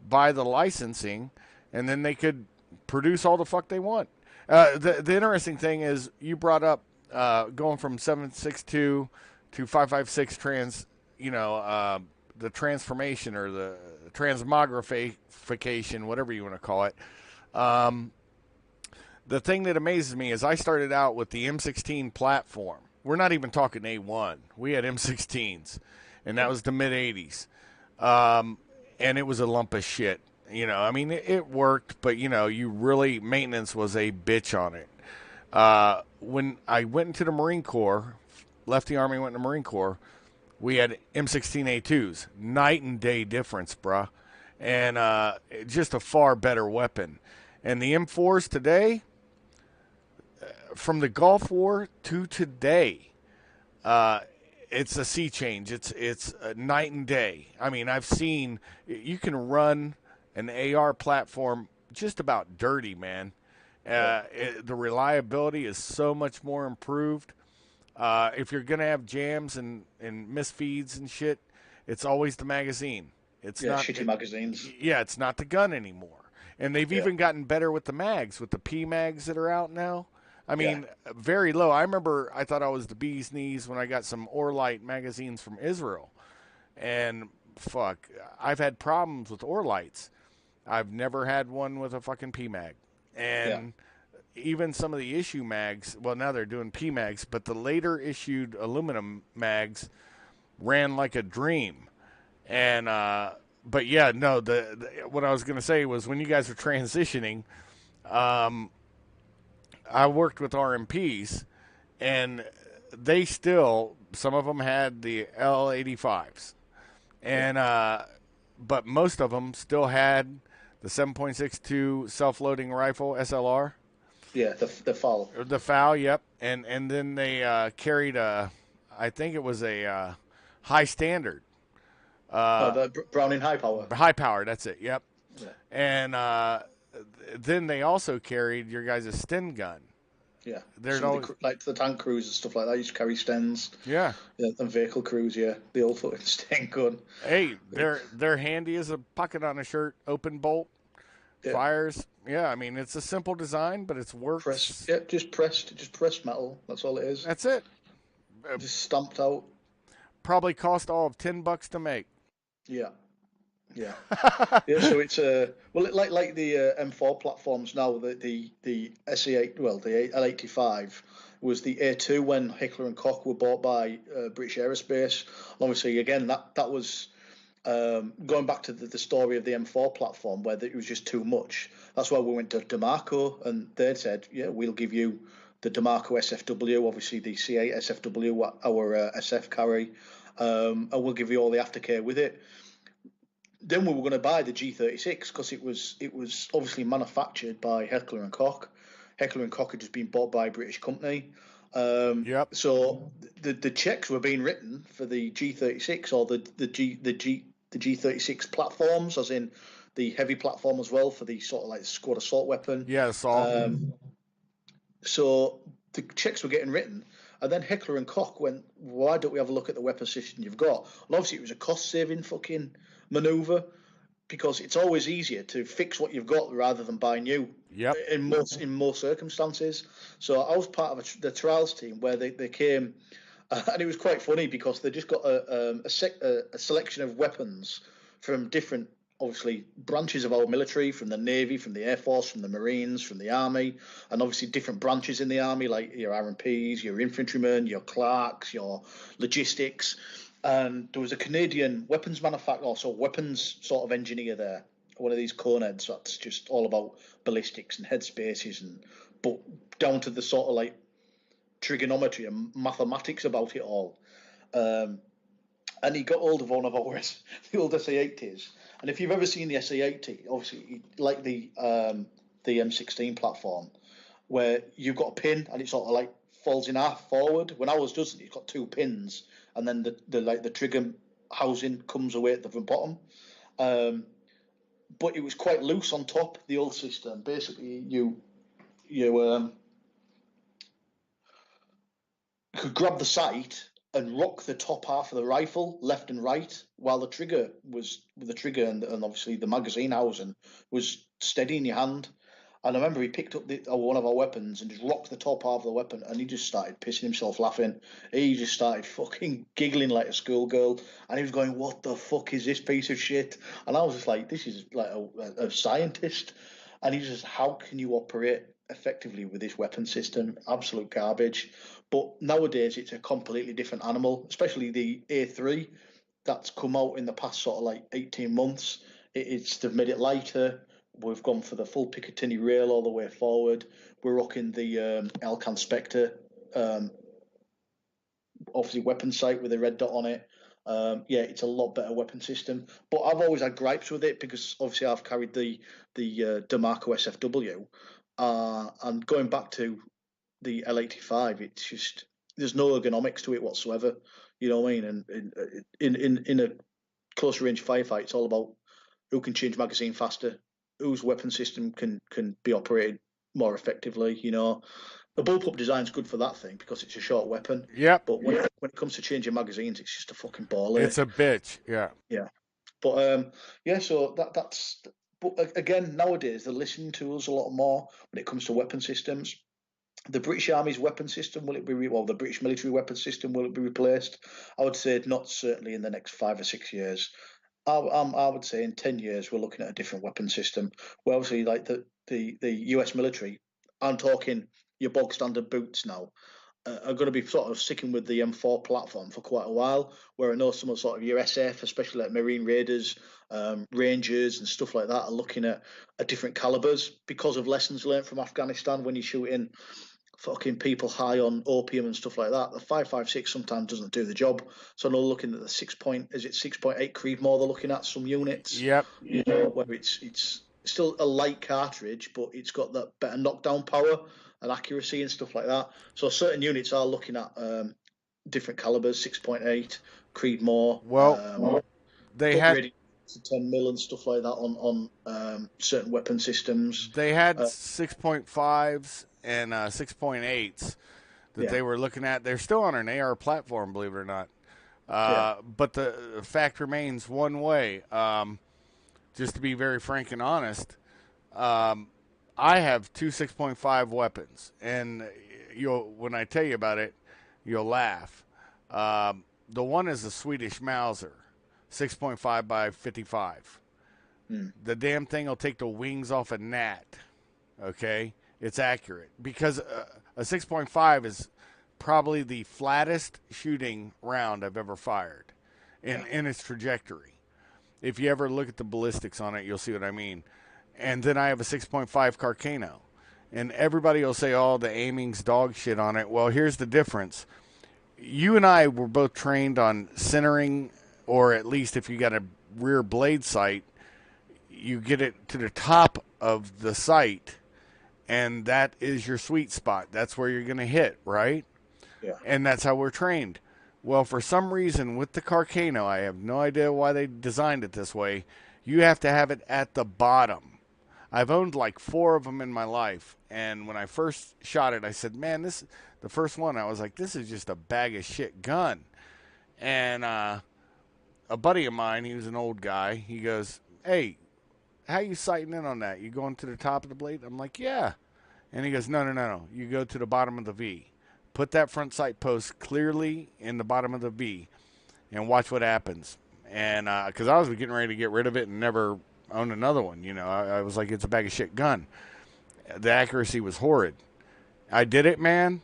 buy the licensing, and then they could produce all the fuck they want. The interesting thing is you brought up going from 762 to 556 the transformation or the transmogrification, whatever you want to call it. The thing that amazes me is I started out with the M16 platform. We're not even talking A1. We had M16s, and that was the mid 80s. And it was a lump of shit. You know, I mean, it worked, but, you really, maintenance was a bitch on it. When I went into the Marine Corps, left the Army, went to the Marine Corps, we had M16A2s. Night and day difference, bruh. And just a far better weapon. And the M4s today, from the Gulf War to today, it's a sea change. It's night and day. I mean, I've seen you can run an AR platform just about dirty, man. The reliability is so much more improved. If you're gonna have jams and misfeeds and shit, it's always the magazine. It's not shitty magazines. Yeah, it's not the gun anymore. And they've even gotten better with the mags, with the P mags that are out now. I mean, very low. I remember I thought I was the bee's knees when I got some Orlite magazines from Israel. And fuck, I've had problems with Orlites. I've never had one with a fucking P mag. And even some of the issue mags, well, now they're doing P mags, but the later issued aluminum mags ran like a dream. And, but yeah, no, what I was going to say was when you guys were transitioning, I worked with RMPs, and they still, some of them had the L85s. and but most of them still had the 7.62 self-loading rifle SLR, Yeah, the fall. or the FAL. Yep, and then they carried a, I think it was a high standard, The Browning high power. high power. That's it. Yep, Yeah, and then they also carried your guys' Sten gun. yeah. There's Some of always the like the tank crews and stuff like that used to carry Stens. yeah. Yeah, and vehicle crews. Yeah, the old fucking Sten gun. Hey, they're handy as a pocket on a shirt, open bolt, Yeah, fires. Yeah, I mean it's a simple design, but it's press. works. Yeah, just pressed metal. That's all it is. That's it. Just stamped out. Probably cost all of $10 to make. Yeah, yeah. Yeah, so it's well, like the M4 platforms now. The SE8, well, the L85 was the A2 when Heckler and Koch were bought by British Aerospace. Obviously, again, that was going back to the story of the M4 platform where it was just too much. That's why we went to DeMarco, and they said, yeah, we'll give you the DeMarco SFW, obviously the C8 SFW, our SF carry, and we'll give you all the aftercare with it. Then we were going to buy the G36 because it was obviously manufactured by Heckler and Koch. Heckler and Koch had just been bought by a British company. Yep. So the checks were being written for the G36 or the G36 platforms, as in the heavy platform as well for the sort of like squad assault weapon. Yeah, Saul. So the checks were getting written, and then Heckler and Koch went, "Why don't we have a look at the weapon system you've got?" And obviously, it was a cost-saving fucking maneuver because it's always easier to fix what you've got rather than buy new. Yep. In most circumstances. So I was part of the trials team where they came, and it was quite funny because they just got a selection of weapons from different, obviously, branches of our military, from the Navy, from the Air Force, from the Marines, from the Army, and obviously different branches in the Army, like your RMPs, your infantrymen, your clerks, your logistics. And there was a Canadian weapons manufacturer, also weapons sort of engineer there, one of these coneheads that's just all about ballistics and headspaces, but down to the sort of like trigonometry and mathematics about it all. And he got hold of one of our the old SA80s. And if you've ever seen the SA80, obviously like the M16 platform, where you've got a pin and it sort of like falls in half forward. When ours doesn't, it's got two pins, and then the trigger housing comes away at the bottom. But it was quite loose on top, the old system. Basically, you could grab the sight and rock the top half of the rifle left and right, while the trigger and obviously the magazine housing was steady in your hand. And I remember he picked up one of our weapons and just rocked the top half of the weapon, and he just started pissing himself laughing. He just started fucking giggling like a schoolgirl, and he was going, "What the fuck is this piece of shit?" And I was just like, "This is like a scientist." And he just, "How can you operate effectively with this weapon system? Absolute garbage." But nowadays, it's a completely different animal, especially the A3 that's come out in the past sort of like 18 months. They've made it lighter. We've gone for the full Picatinny rail all the way forward. We're rocking the Alcan Spectre, obviously weapon sight with a red dot on it. Yeah, it's a lot better weapon system. But I've always had gripes with it because obviously I've carried the DeMarco SFW, and going back to the L85, it's just there's no ergonomics to it whatsoever. You know what I mean? And in a close range firefight, it's all about who can change magazine faster, whose weapon system can be operated more effectively. You know, the bullpup design's good for that thing because it's a short weapon. Yep. But when it comes to changing magazines, it's just a fucking ball It's ache. a bitch. Yeah. Yeah. But yeah, so that's. But again, nowadays they're listening to us a lot more when it comes to weapon systems. The British Army's weapon system, will it be well? The British military weapon system, will it be replaced? I would say not certainly in the next 5 or 6 years. I would say in 10 years we're looking at a different weapon system. Well, obviously, like the US military, I'm talking your bog standard boots now, are going to be sort of sticking with the M4 platform for quite a while. Where I know some of sort of your SF, especially like Marine Raiders, Rangers, and stuff like that, are looking at different calibers because of lessons learned from Afghanistan when you're shooting fucking people high on opium and stuff like that. The 5.56 sometimes doesn't do the job. So they're looking at the 6.8 Creedmoor they're looking at some units, Yep. where it's still a light cartridge, but it's got that better knockdown power and accuracy and stuff like that. So certain units are looking at different calibers, 6.8 Creedmoor, Well, they had upgrading to 10 mil and stuff like that on certain weapon systems. they had Uh, 6.5s and 6.8s that yeah, they were looking at. They're still on an AR platform, believe it or not. yeah, But the fact remains one way. Just to be very frank and honest, um, I have two 6.5 weapons, and you'll when I tell you about it, you'll laugh. The one is a Swedish Mauser, 6.5 by 55. mm, The damn thing will take the wings off a gnat. Okay, it's accurate because a 6.5 is probably the flattest shooting round I've ever fired yeah, in its trajectory. If you ever look at the ballistics on it, you'll see what I mean. And then I have a 6.5 Carcano. And everybody will say, oh, the aiming's dog shit on it. Well, here's the difference. You and I were both trained on centering, or at least if you got a rear blade sight, you get it to the top of the sight, and that is your sweet spot. That's where you're going to hit, right? yeah, And that's how we're trained. Well, for some reason, with the Carcano, I have no idea why they designed it this way. You have to have it at the bottom. I've owned like four of them in my life, and when I first shot it, I said, "Man, this." The first one, I was like, "This is just a bag of shit gun." And a buddy of mine, he was an old guy. He goes, "Hey, how you sighting in on that? You going to the top of the blade?" I'm like, "Yeah." And he goes, "No, no, no, no. You go to the bottom of the V. Put that front sight post clearly in the bottom of the V, and watch what happens." And because I was getting ready to get rid of it and never own another one, I was like, it's a bag of shit gun. The accuracy was horrid. I did it, man.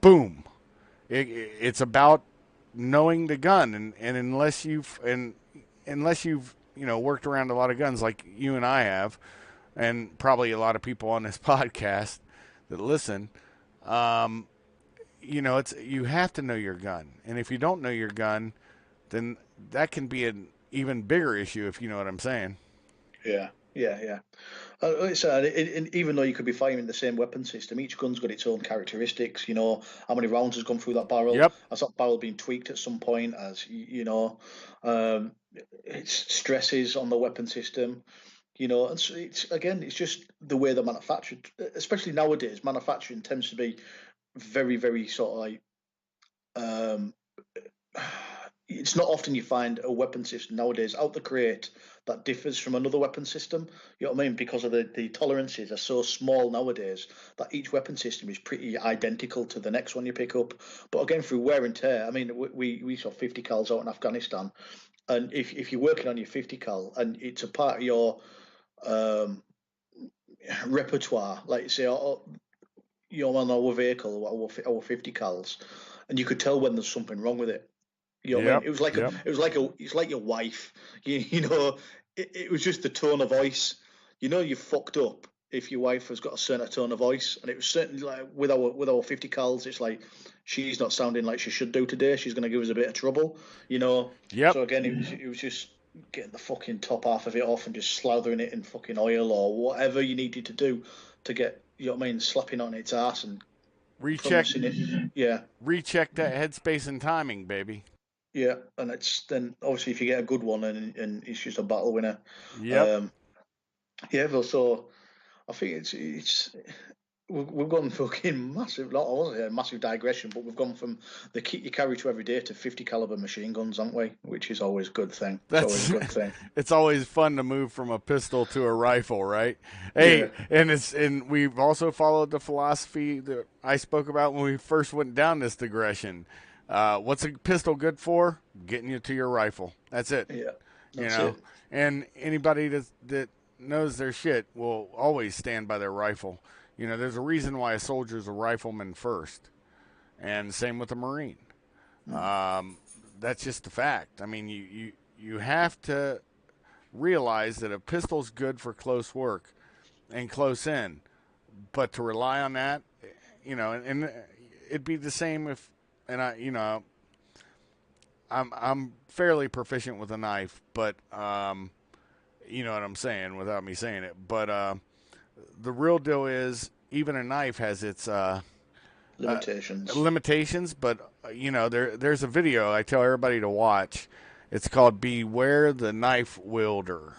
Boom. It's about knowing the gun, and unless you've worked around a lot of guns like you and I have, and probably a lot of people on this podcast that listen, um, it's you have to know your gun, and if you don't know your gun, then that can be an even bigger issue. If you know what I'm saying. yeah, yeah, yeah. Even though you could be firing the same weapon system, each gun's got its own characteristics. How many rounds has gone through that barrel? Yep. Has that barrel been tweaked at some point? Um, it's stresses on the weapon system. And so it's again, it's just the way they're manufactured. Especially nowadays, manufacturing tends to be very, very sort of like um, it's not often you find a weapon system nowadays out the crate that differs from another weapon system. You know what I mean? Because of the tolerances are so small nowadays that each weapon system is pretty identical to the next one you pick up. But again, through wear and tear, I mean, we saw 50 cals out in Afghanistan, and if you're working on your 50 cal and it's a part of your um, repertoire, like say, you're on our vehicle, our 50 cals, and you could tell when there's something wrong with it. You know what I mean? Yep. Yep. It's like your wife. It was just the tone of voice. You fucked up if your wife has got a certain tone of voice, and it was certainly like with our 50 cals, it's like she's not sounding like she should do today. She's going to give us a bit of trouble. Yep. So again, it was just getting the fucking top half of it off and just slathering it in fucking oil or whatever you needed to do to get, what I mean, slapping on its ass and Recheck. promising it. Yeah. Recheck that headspace and timing, baby. Yeah, and it's then obviously if you get a good one and it's just a battle winner. Yep. Um, yeah, well, so I think it's we've gone fucking massive. Not I wasn't a massive digression, but we've gone from the kit you carry to every day to 50 caliber machine guns, haven't we? Which is always a good thing. It's always That's a good thing. it's always fun to move from a pistol to a rifle, right? Yeah, Hey, and we've also followed the philosophy that I spoke about when we first went down this digression. What's a pistol good for? Getting you to your rifle. That's it. yeah, You that's know, it. and anybody that knows their shit will always stand by their rifle. There's a reason why a soldier's a rifleman first, and same with a marine. Mm. Um, that's just the fact. I mean, you have to realize that a pistol's good for close work and close in, but to rely on that, and it'd be the same if, and I'm fairly proficient with a knife, but you know what I'm saying without me saying it. But the real deal is even a knife has its Limitations. limitations. But there's a video I tell everybody to watch. It's called "Beware the Knife Wielder,"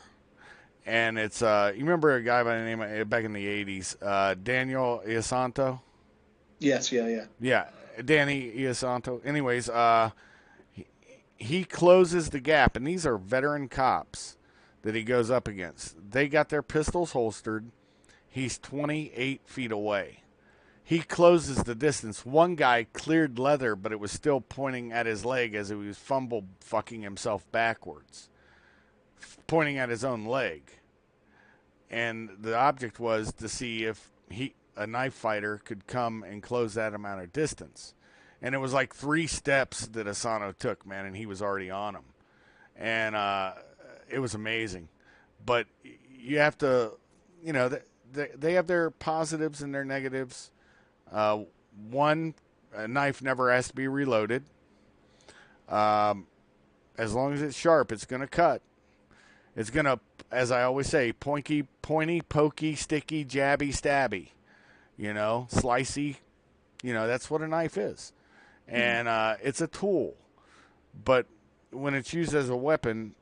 and it's you remember a guy by the name of back in the '80s, Daniel Iasanto. Yes, yeah, yeah. Yeah, Danny Iasanto. Anyways, he closes the gap, and these are veteran cops that he goes up against. They got their pistols holstered. He's 28 feet away. He closes the distance. One guy cleared leather, but it was still pointing at his leg as he was fumble fucking himself backwards, pointing at his own leg. And the object was to see if a knife fighter could come and close that amount of distance. And it was like 3 steps that Asano took, man, and he was already on him. And it was amazing. But you have to, they have their positives and their negatives. One, a knife never has to be reloaded. As long as it's sharp, it's going to cut. It's going to, as I always say, pointy, pokey, sticky, jabby, stabby. Slicey. That's what a knife is. And it's a tool. But when it's used as a weapon,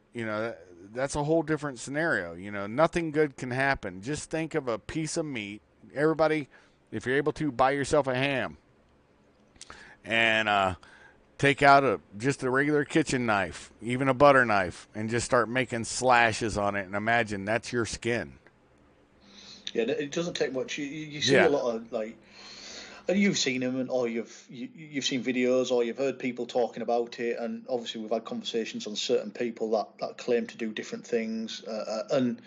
that's a whole different scenario. Nothing good can happen. Just think of a piece of meat. Everybody, if you're able to, buy yourself a ham. And take out just a regular kitchen knife, even a butter knife, and just start making slashes on it. And imagine that's your skin. Yeah, it doesn't take much. You see a lot of and you've seen them, or you've seen videos, or you've heard people talking about it, and obviously we've had conversations on certain people that claim to do different things, and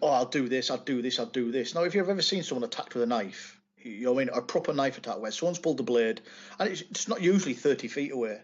I'll do this, I'll do this, I'll do this. Now, if you've ever seen someone attacked with a knife, a proper knife attack where someone's pulled the blade, and it's not usually 30 feet away.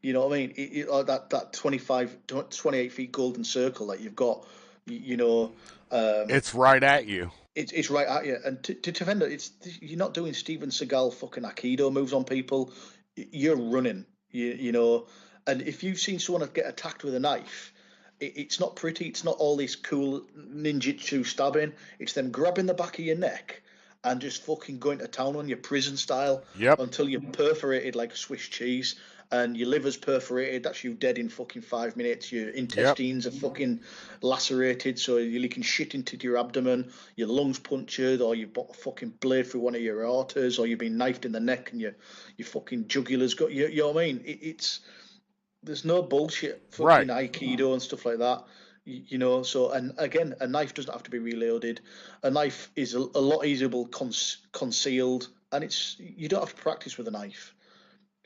You know what I mean? That 28 feet golden circle that you've got, it's right at you. It's right at you, and to defend it, you're not doing Steven Seagal fucking Aikido moves on people. You're running, and if you've seen someone get attacked with a knife, it's not pretty. It's not all this cool ninjutsu stabbing. It's them grabbing the back of your neck and just fucking going to town on you prison style. Yep. Until you're perforated like a Swiss cheese. And your liver's perforated, that's you dead in fucking 5 minutes. Your intestines are fucking lacerated, so you're leaking shit into your abdomen. Your lungs punctured, or you've got a fucking blade through one of your aortas, or you've been knifed in the neck and your fucking jugular's got, you know what I mean? There's no bullshit fucking Aikido and stuff like that. So, and again, a knife doesn't have to be reloaded. A knife is a lot easier concealed, and you don't have to practice with a knife.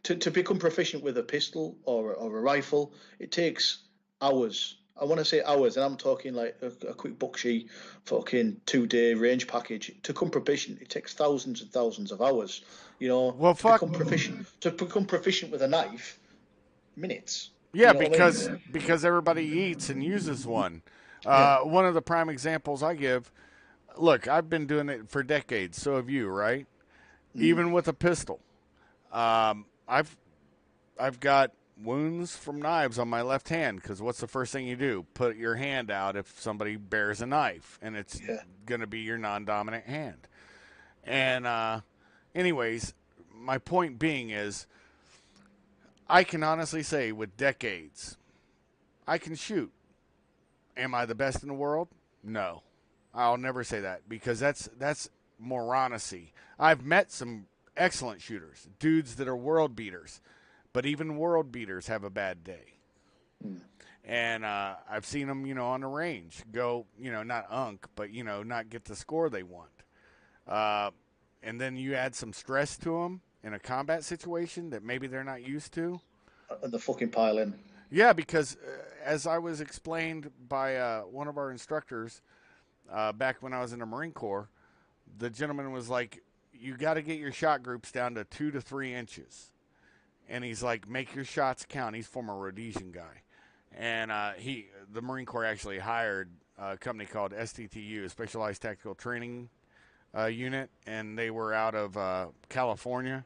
To become proficient with a pistol or a rifle, it takes hours. I want to say hours, and I'm talking like a quick bucksheet, fucking 2-day range package. To become proficient, it takes thousands and thousands of hours. Well, fuck. To become proficient with a knife, minutes. Yeah, because everybody eats and uses one. One of the prime examples I give. Look, I've been doing it for decades. So have you, right? Even with a pistol. I've got wounds from knives on my left hand because what's the first thing you do? Put your hand out if somebody bears a knife, and it's going to be your non-dominant hand. And anyways, my point being is I can honestly say with decades, I can shoot. Am I the best in the world? No. I'll never say that because that's moronicy. I've met some excellent shooters, dudes that are world beaters, but even world beaters have a bad day. And I've seen them, on the range go, not but not get the score they want. And then you add some stress to them in a combat situation that maybe they're not used to. And the fucking pile in. Yeah, because as I was explained by one of our instructors back when I was in the Marine Corps, the gentleman was like, you got to get your shot groups down to 2 to 3 inches. And he's like, make your shots count. He's a former Rhodesian guy. And the Marine Corps actually hired a company called STTU, Specialized Tactical Training unit, and they were out of California,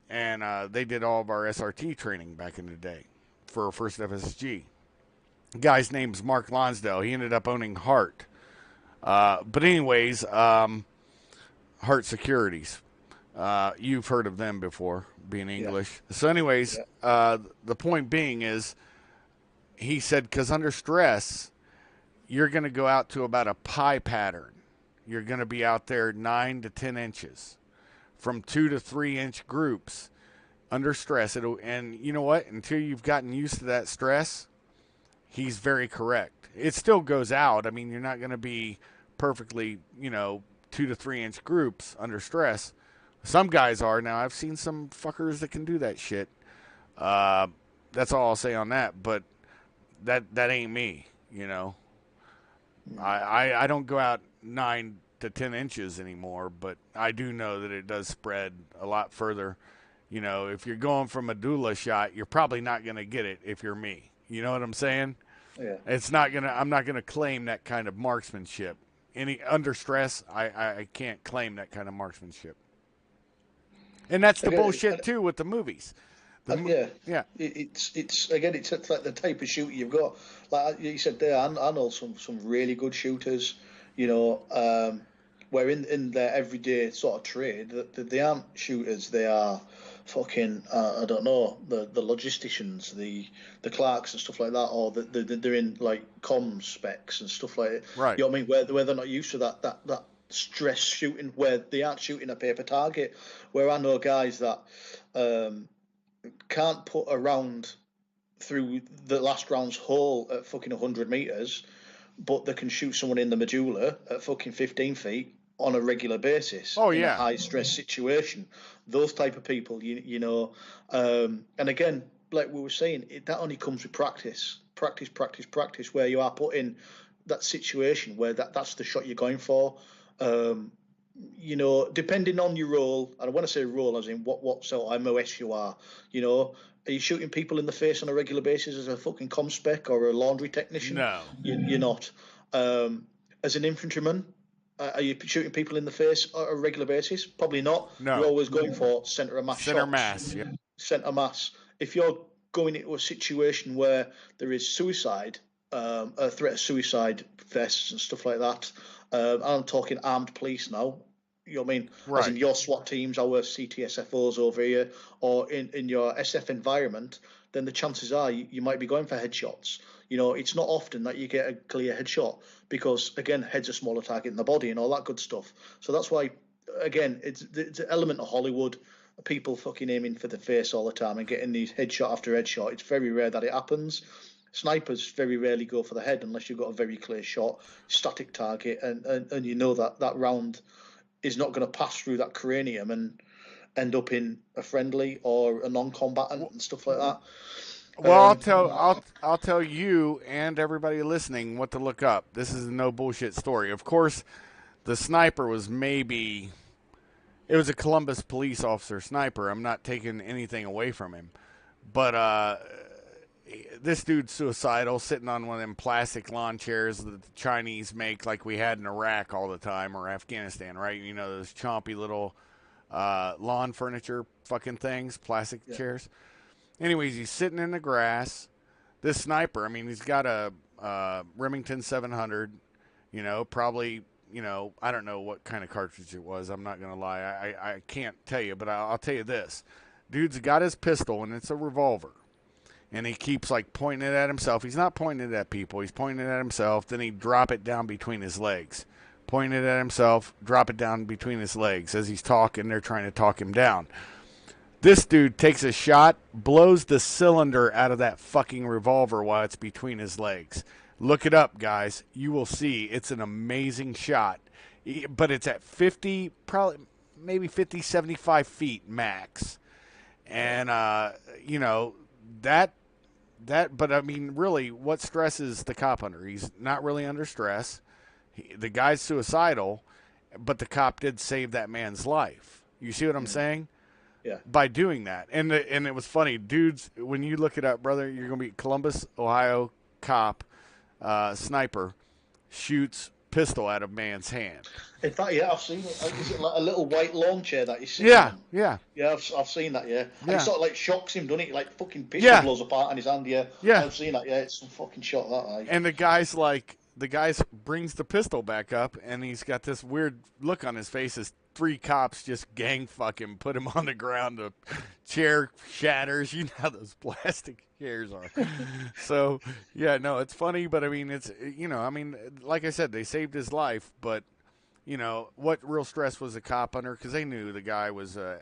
and they did all of our SRT training back in the day for First FSG. The guy's name's Mark Lonsdale. He ended up owning Hart. But anyways, Hart Securities. You've heard of them before, being English. Yeah. So anyways, the point being is, he said, because under stress, you're going to go out to about a pie pattern. You're going to be out there 9 to 10 inches from 2 to 3 inch groups under stress. And you know what? Until you've gotten used to that stress, he's very correct. It still goes out. I mean, you're not going to be perfectly, 2 to 3 inch groups under stress. Some guys are. Now, I've seen some fuckers that can do that shit. That's all I'll say on that. But that ain't me, I don't go out 9 to 10 inches anymore, but I do know that it does spread a lot further. If you're going for a medulla shot, you're probably not going to get it if you're me. You know what I'm saying? Yeah. I'm not gonna claim that kind of marksmanship. Any under stress, I can't claim that kind of marksmanship. And that's the bullshit too with the movies. Yeah. It's like the type of shooter you've got. Like you said there, I know some really good shooters. Where in their everyday sort of trade, that they aren't shooters. They are fucking I don't know, the logisticians, the clerks and stuff like that, or they're in like comms specs and stuff like it. Right. You know what I mean? Where they're not used to that stress shooting, where they aren't shooting a paper target. Where I know guys that can't put a round through the last round's hole at fucking 100 meters, but they can shoot someone in the medulla at fucking 15 feet on a regular basis. Oh, in yeah. a high stress situation. Those type of people, and again, like we were saying, that only comes with practice, where you are put in that situation where that's the shot you're going for. Depending on your role, and when I say role, as in what sort of MOS you are, are you shooting people in the face on a regular basis as a fucking comspec or a laundry technician? No. You're not. As an infantryman, are you shooting people in the face on a regular basis? Probably not. No. You're always going for centre of mass Center shots. mass, yeah. Centre mass. If you're going into a situation where there is suicide, a threat of suicide vests and stuff like that, I'm talking armed police now. You know what I mean? Right. As in your SWAT teams, our CTSFOs over here, or in your SF environment, then the chances are you might be going for headshots. It's not often that you get a clear headshot because, again, head's a smaller target than the body and all that good stuff. So that's why, again, it's an element of Hollywood. People fucking aiming for the face all the time and getting these headshot after headshot. It's very rare that it happens. Snipers very rarely go for the head unless you've got a very clear shot, static target, and that round is not going to pass through that cranium and end up in a friendly or a non-combatant and stuff like that. Well, I'll tell you and everybody listening what to look up. This is a no bullshit story. Of course, the sniper was it was a Columbus police officer sniper. I'm not taking anything away from him, but this dude's suicidal, sitting on one of them plastic lawn chairs that the Chinese make, like we had in Iraq all the time, or Afghanistan, right? Those chompy little lawn furniture fucking things, plastic chairs. Anyways, he's sitting in the grass. This sniper, he's got a Remington 700, probably, I don't know what kind of cartridge it was. I'm not going to lie. I can't tell you, but I'll tell you this. Dude's got his pistol, and it's a revolver. And he keeps, pointing it at himself. He's not pointing it at people. He's pointing it at himself. Then he drop it down between his legs. Point it at himself, drop it down between his legs. As he's talking, they're trying to talk him down. This dude takes a shot, blows the cylinder out of that fucking revolver while it's between his legs. Look it up, guys. You will see it's an amazing shot. But it's at 50, probably maybe 50, 75 feet max. And, but really, what stresses the cop under? He's not really under stress. The guy's suicidal, but the cop did save that man's life. You see what I'm saying? Yeah. By doing that. And it was funny. Dudes, when you look it up, brother, you're going to be Columbus, Ohio cop, sniper, shoots pistol out of man's hand. In fact, yeah, I've seen it. Is it like a little white lawn chair that he's sitting Yeah, on? yeah, Yeah, I've seen that. Yeah, and he yeah, sort of like shocks him, doesn't he? Like fucking pistol yeah, blows apart in his hand. Yeah, yeah. I've seen that. Yeah, it's some fucking shot that. Like, And the guy's brings the pistol back up, and he's got this weird look on his face as three cops just gang fuck him, put him on the ground. The chair shatters. You know how those plastic chairs are. So yeah, no, it's funny, but I mean, like I said, they saved his life, but what real stress was the cop under, because they knew the guy was a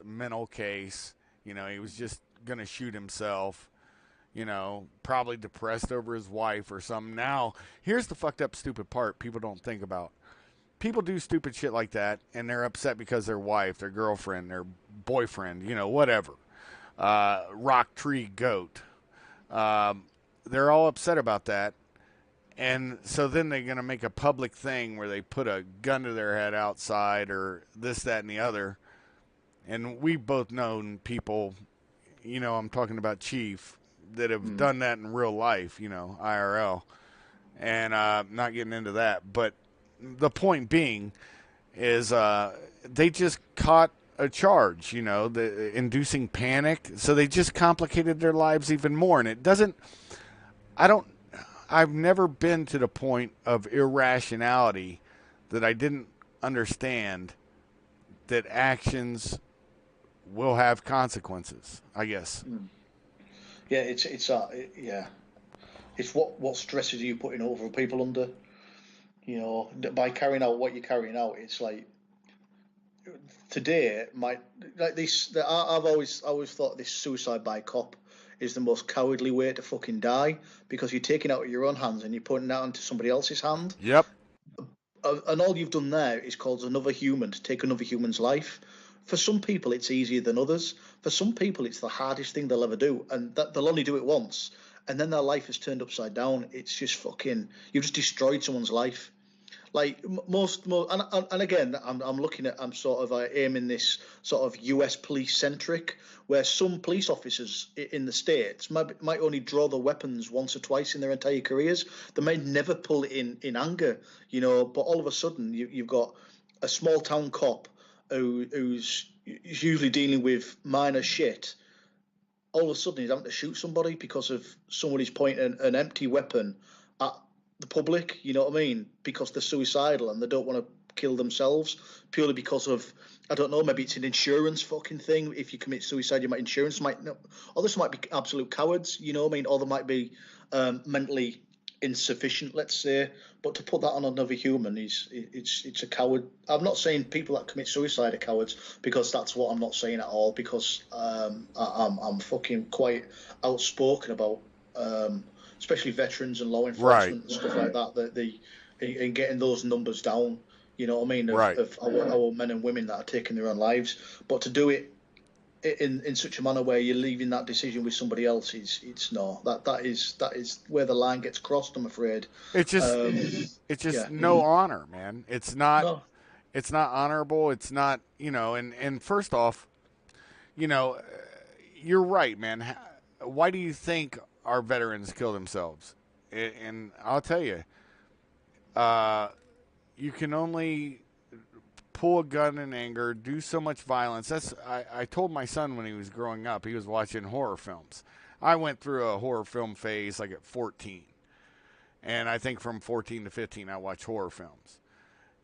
mental case. He was just gonna shoot himself. Probably depressed over his wife or something. Now, here's the fucked up, stupid part people don't think about. People do stupid shit like that, and they're upset because their wife, their girlfriend, their boyfriend, whatever. Rock tree goat. They're all upset about that. And so then they're going to make a public thing where they put a gun to their head outside or this, that, and the other. And we've both known people, I'm talking about Chief, that have done that in real life, IRL. And not getting into that. But the point being is they just caught a charge, inducing panic. So they just complicated their lives even more. And it doesn't, I've never been to the point of irrationality that I didn't understand that actions will have consequences, I guess. yeah, yeah, it's what stresses are you putting over people under? By carrying out what you're carrying out, it's like today, like this. I've always thought this suicide by cop is the most cowardly way to fucking die, because you're taking it out of your own hands and you're putting it out into somebody else's hand. Yep. And all you've done there is cause another human to take another human's life. For some people, it's easier than others. For some people, it's the hardest thing they'll ever do, and that they'll only do it once, and then their life is turned upside down. It's just fucking. You've just destroyed someone's life. Like and again, I'm looking at, I'm sort of aiming this sort of US police centric, where some police officers in the states might only draw their weapons once or twice in their entire careers. They may never pull it in anger, but all of a sudden you've got a small town cop who's usually dealing with minor shit. All of a sudden he's having to shoot somebody because of somebody's pointing an empty weapon at the public, you know what I mean? Because they're suicidal and they don't want to kill themselves purely because of, I don't know, maybe it's an insurance fucking thing. If you commit suicide, your insurance might not, or this might be absolute cowards, you know what I mean? Or they might be mentally insufficient, let's say. But to put that on another human it's a coward. I'm not saying people that commit suicide are cowards, because that's what I'm not saying at all. Because I'm fucking quite outspoken about. Especially veterans and law enforcement and stuff like that, in getting those numbers down, you know what I mean, of our men and women that are taking their own lives. But to do it in such a manner where you're leaving that decision with somebody else, it's no, that is where the line gets crossed, I'm afraid. It's just no honor, man. It's not No. it's not honorable. It's not, and first off, you're right, man. Why do you think our veterans kill themselves? And I'll tell you, you can only pull a gun in anger, do so much violence. I told my son when he was growing up, he was watching horror films. I went through a horror film phase like at 14. And I think from 14 to 15, I watched horror films.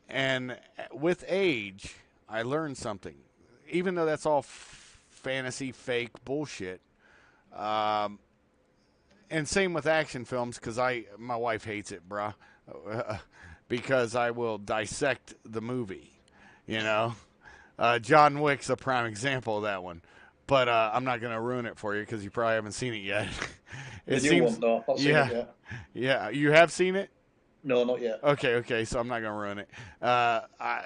And with age, I learned something. Even though that's all fantasy, fake bullshit. And same with action films, because my wife hates it, bruh. Because I will dissect the movie, John Wick's a prime example of that one. But I'm not going to ruin it for you because you probably haven't seen it yet. It seems, one, no, I've seen it yet. Yeah, you have seen it? No, not yet. Okay, so I'm not going to ruin it.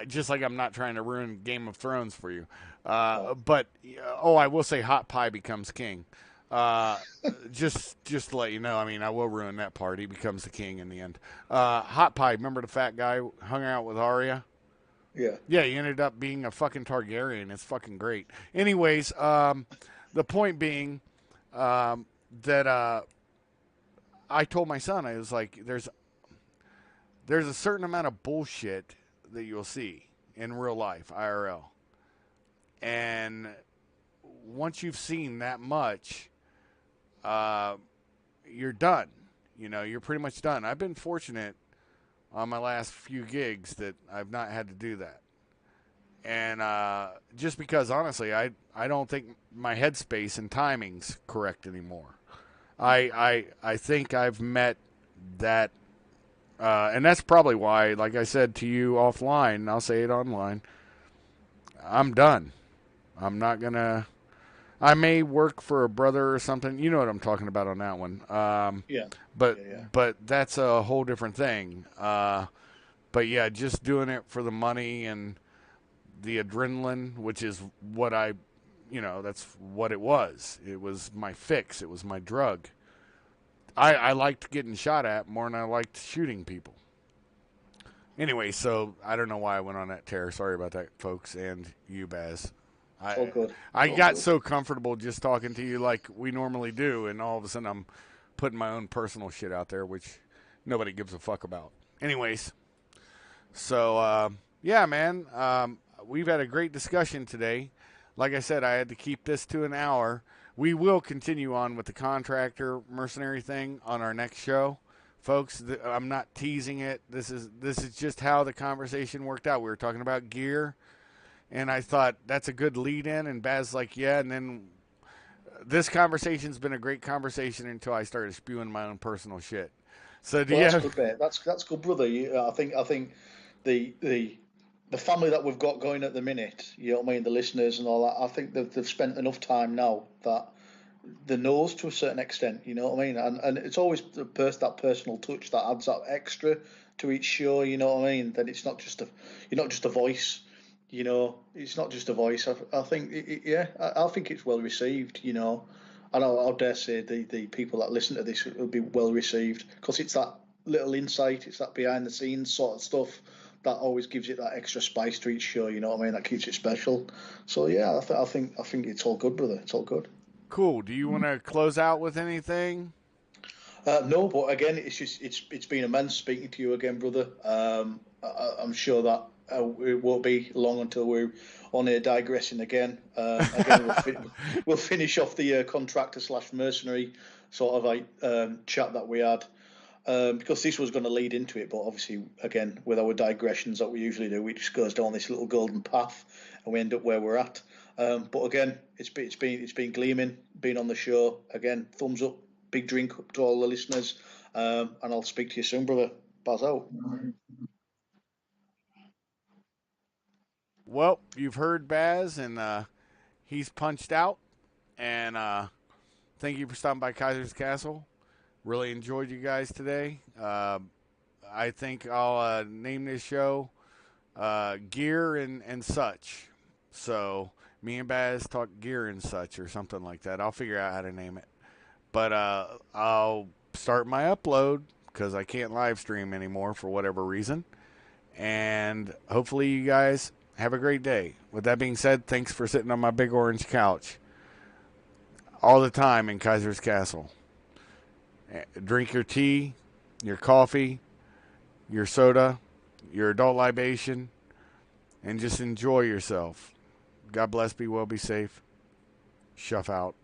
Just like I'm not trying to ruin Game of Thrones for you. But, I will say Hot Pie becomes king. Just to let you know, I mean, I will ruin that part. He becomes the king in the end. Hot Pie, remember the fat guy who hung out with Arya? Yeah. Yeah, he ended up being a fucking Targaryen. It's fucking great. Anyways, the point being that I told my son, I was like, there's a certain amount of bullshit that you'll see in real life, IRL. And once you've seen that much, uh, you're done. You know, you're pretty much done. I've been fortunate on my last few gigs that I've not had to do that. And just because, honestly, I don't think my headspace and timing's correct anymore. I think I've met that, and that's probably why, like I said to you offline, and I'll say it online, I'm done. I'm not going to. I may work for a brother or something. You know what I'm talking about on that one. Yeah. But Yeah. but that's a whole different thing. But yeah, just doing it for the money and the adrenaline, which is what that's what it was. It was my fix. It was my drug. I liked getting shot at more than I liked shooting people. Anyway, so I don't know why I went on that tear. Sorry about that, folks, and you, Baz. It's all I good. I All got good. so comfortable just talking to you like we normally do, and all of a sudden I'm putting my own personal shit out there, which nobody gives a fuck about. Anyways, so yeah, man, we've had a great discussion today. Like I said, I had to keep this to an hour. We will continue on with the contractor mercenary thing on our next show, folks. I'm not teasing it. This is just how the conversation worked out. We were talking about gear, and I thought that's a good lead in. And Baz like, yeah. And then this conversation's been a great conversation until I started spewing my own personal shit. So do Well, you that's have? good, mate. That's good, brother. I think the family that we've got going at the minute, you know what I mean, the listeners and all that. I think they've spent enough time now that the knows to a certain extent. You know what I mean, and it's always that personal touch that adds that extra to each show. You know what I mean? That it's not just you're not just a voice. You know, it's not just a voice. I think, yeah, I think it's well received. You know, and I dare say the people that listen to this will be well received because it's that little insight, it's that behind the scenes sort of stuff that always gives it that extra spice to each show. You know what I mean? That keeps it special. So yeah, I think it's all good, brother. It's all good. Cool. Do you want to close out with anything? No, but again, it's been immense speaking to you again, brother. I'm sure that it won't be long until we're on here digressing again. Again, we'll finish off the contractor slash mercenary sort of like chat that we had. Because this was going to lead into it, but obviously, again, with our digressions that we usually do, we just goes down this little golden path, and we end up where we're at. But again, it's been gleaming, being on the show. Again, thumbs up, big drink up to all the listeners, and I'll speak to you soon, brother. Baz out. Well, you've heard Baz, and he's punched out. And thank you for stopping by Kaiser's Castle. Really enjoyed you guys today. I think I'll name this show Gear and Such. So me and Baz talk gear and such or something like that. I'll figure out how to name it. But I'll start my upload because I can't live stream anymore for whatever reason. And hopefully you guys have a great day. With that being said, thanks for sitting on my big orange couch all the time in Kaiser's Castle. Drink your tea, your coffee, your soda, your adult libation, and just enjoy yourself. God bless, be well, be safe. Shuff out.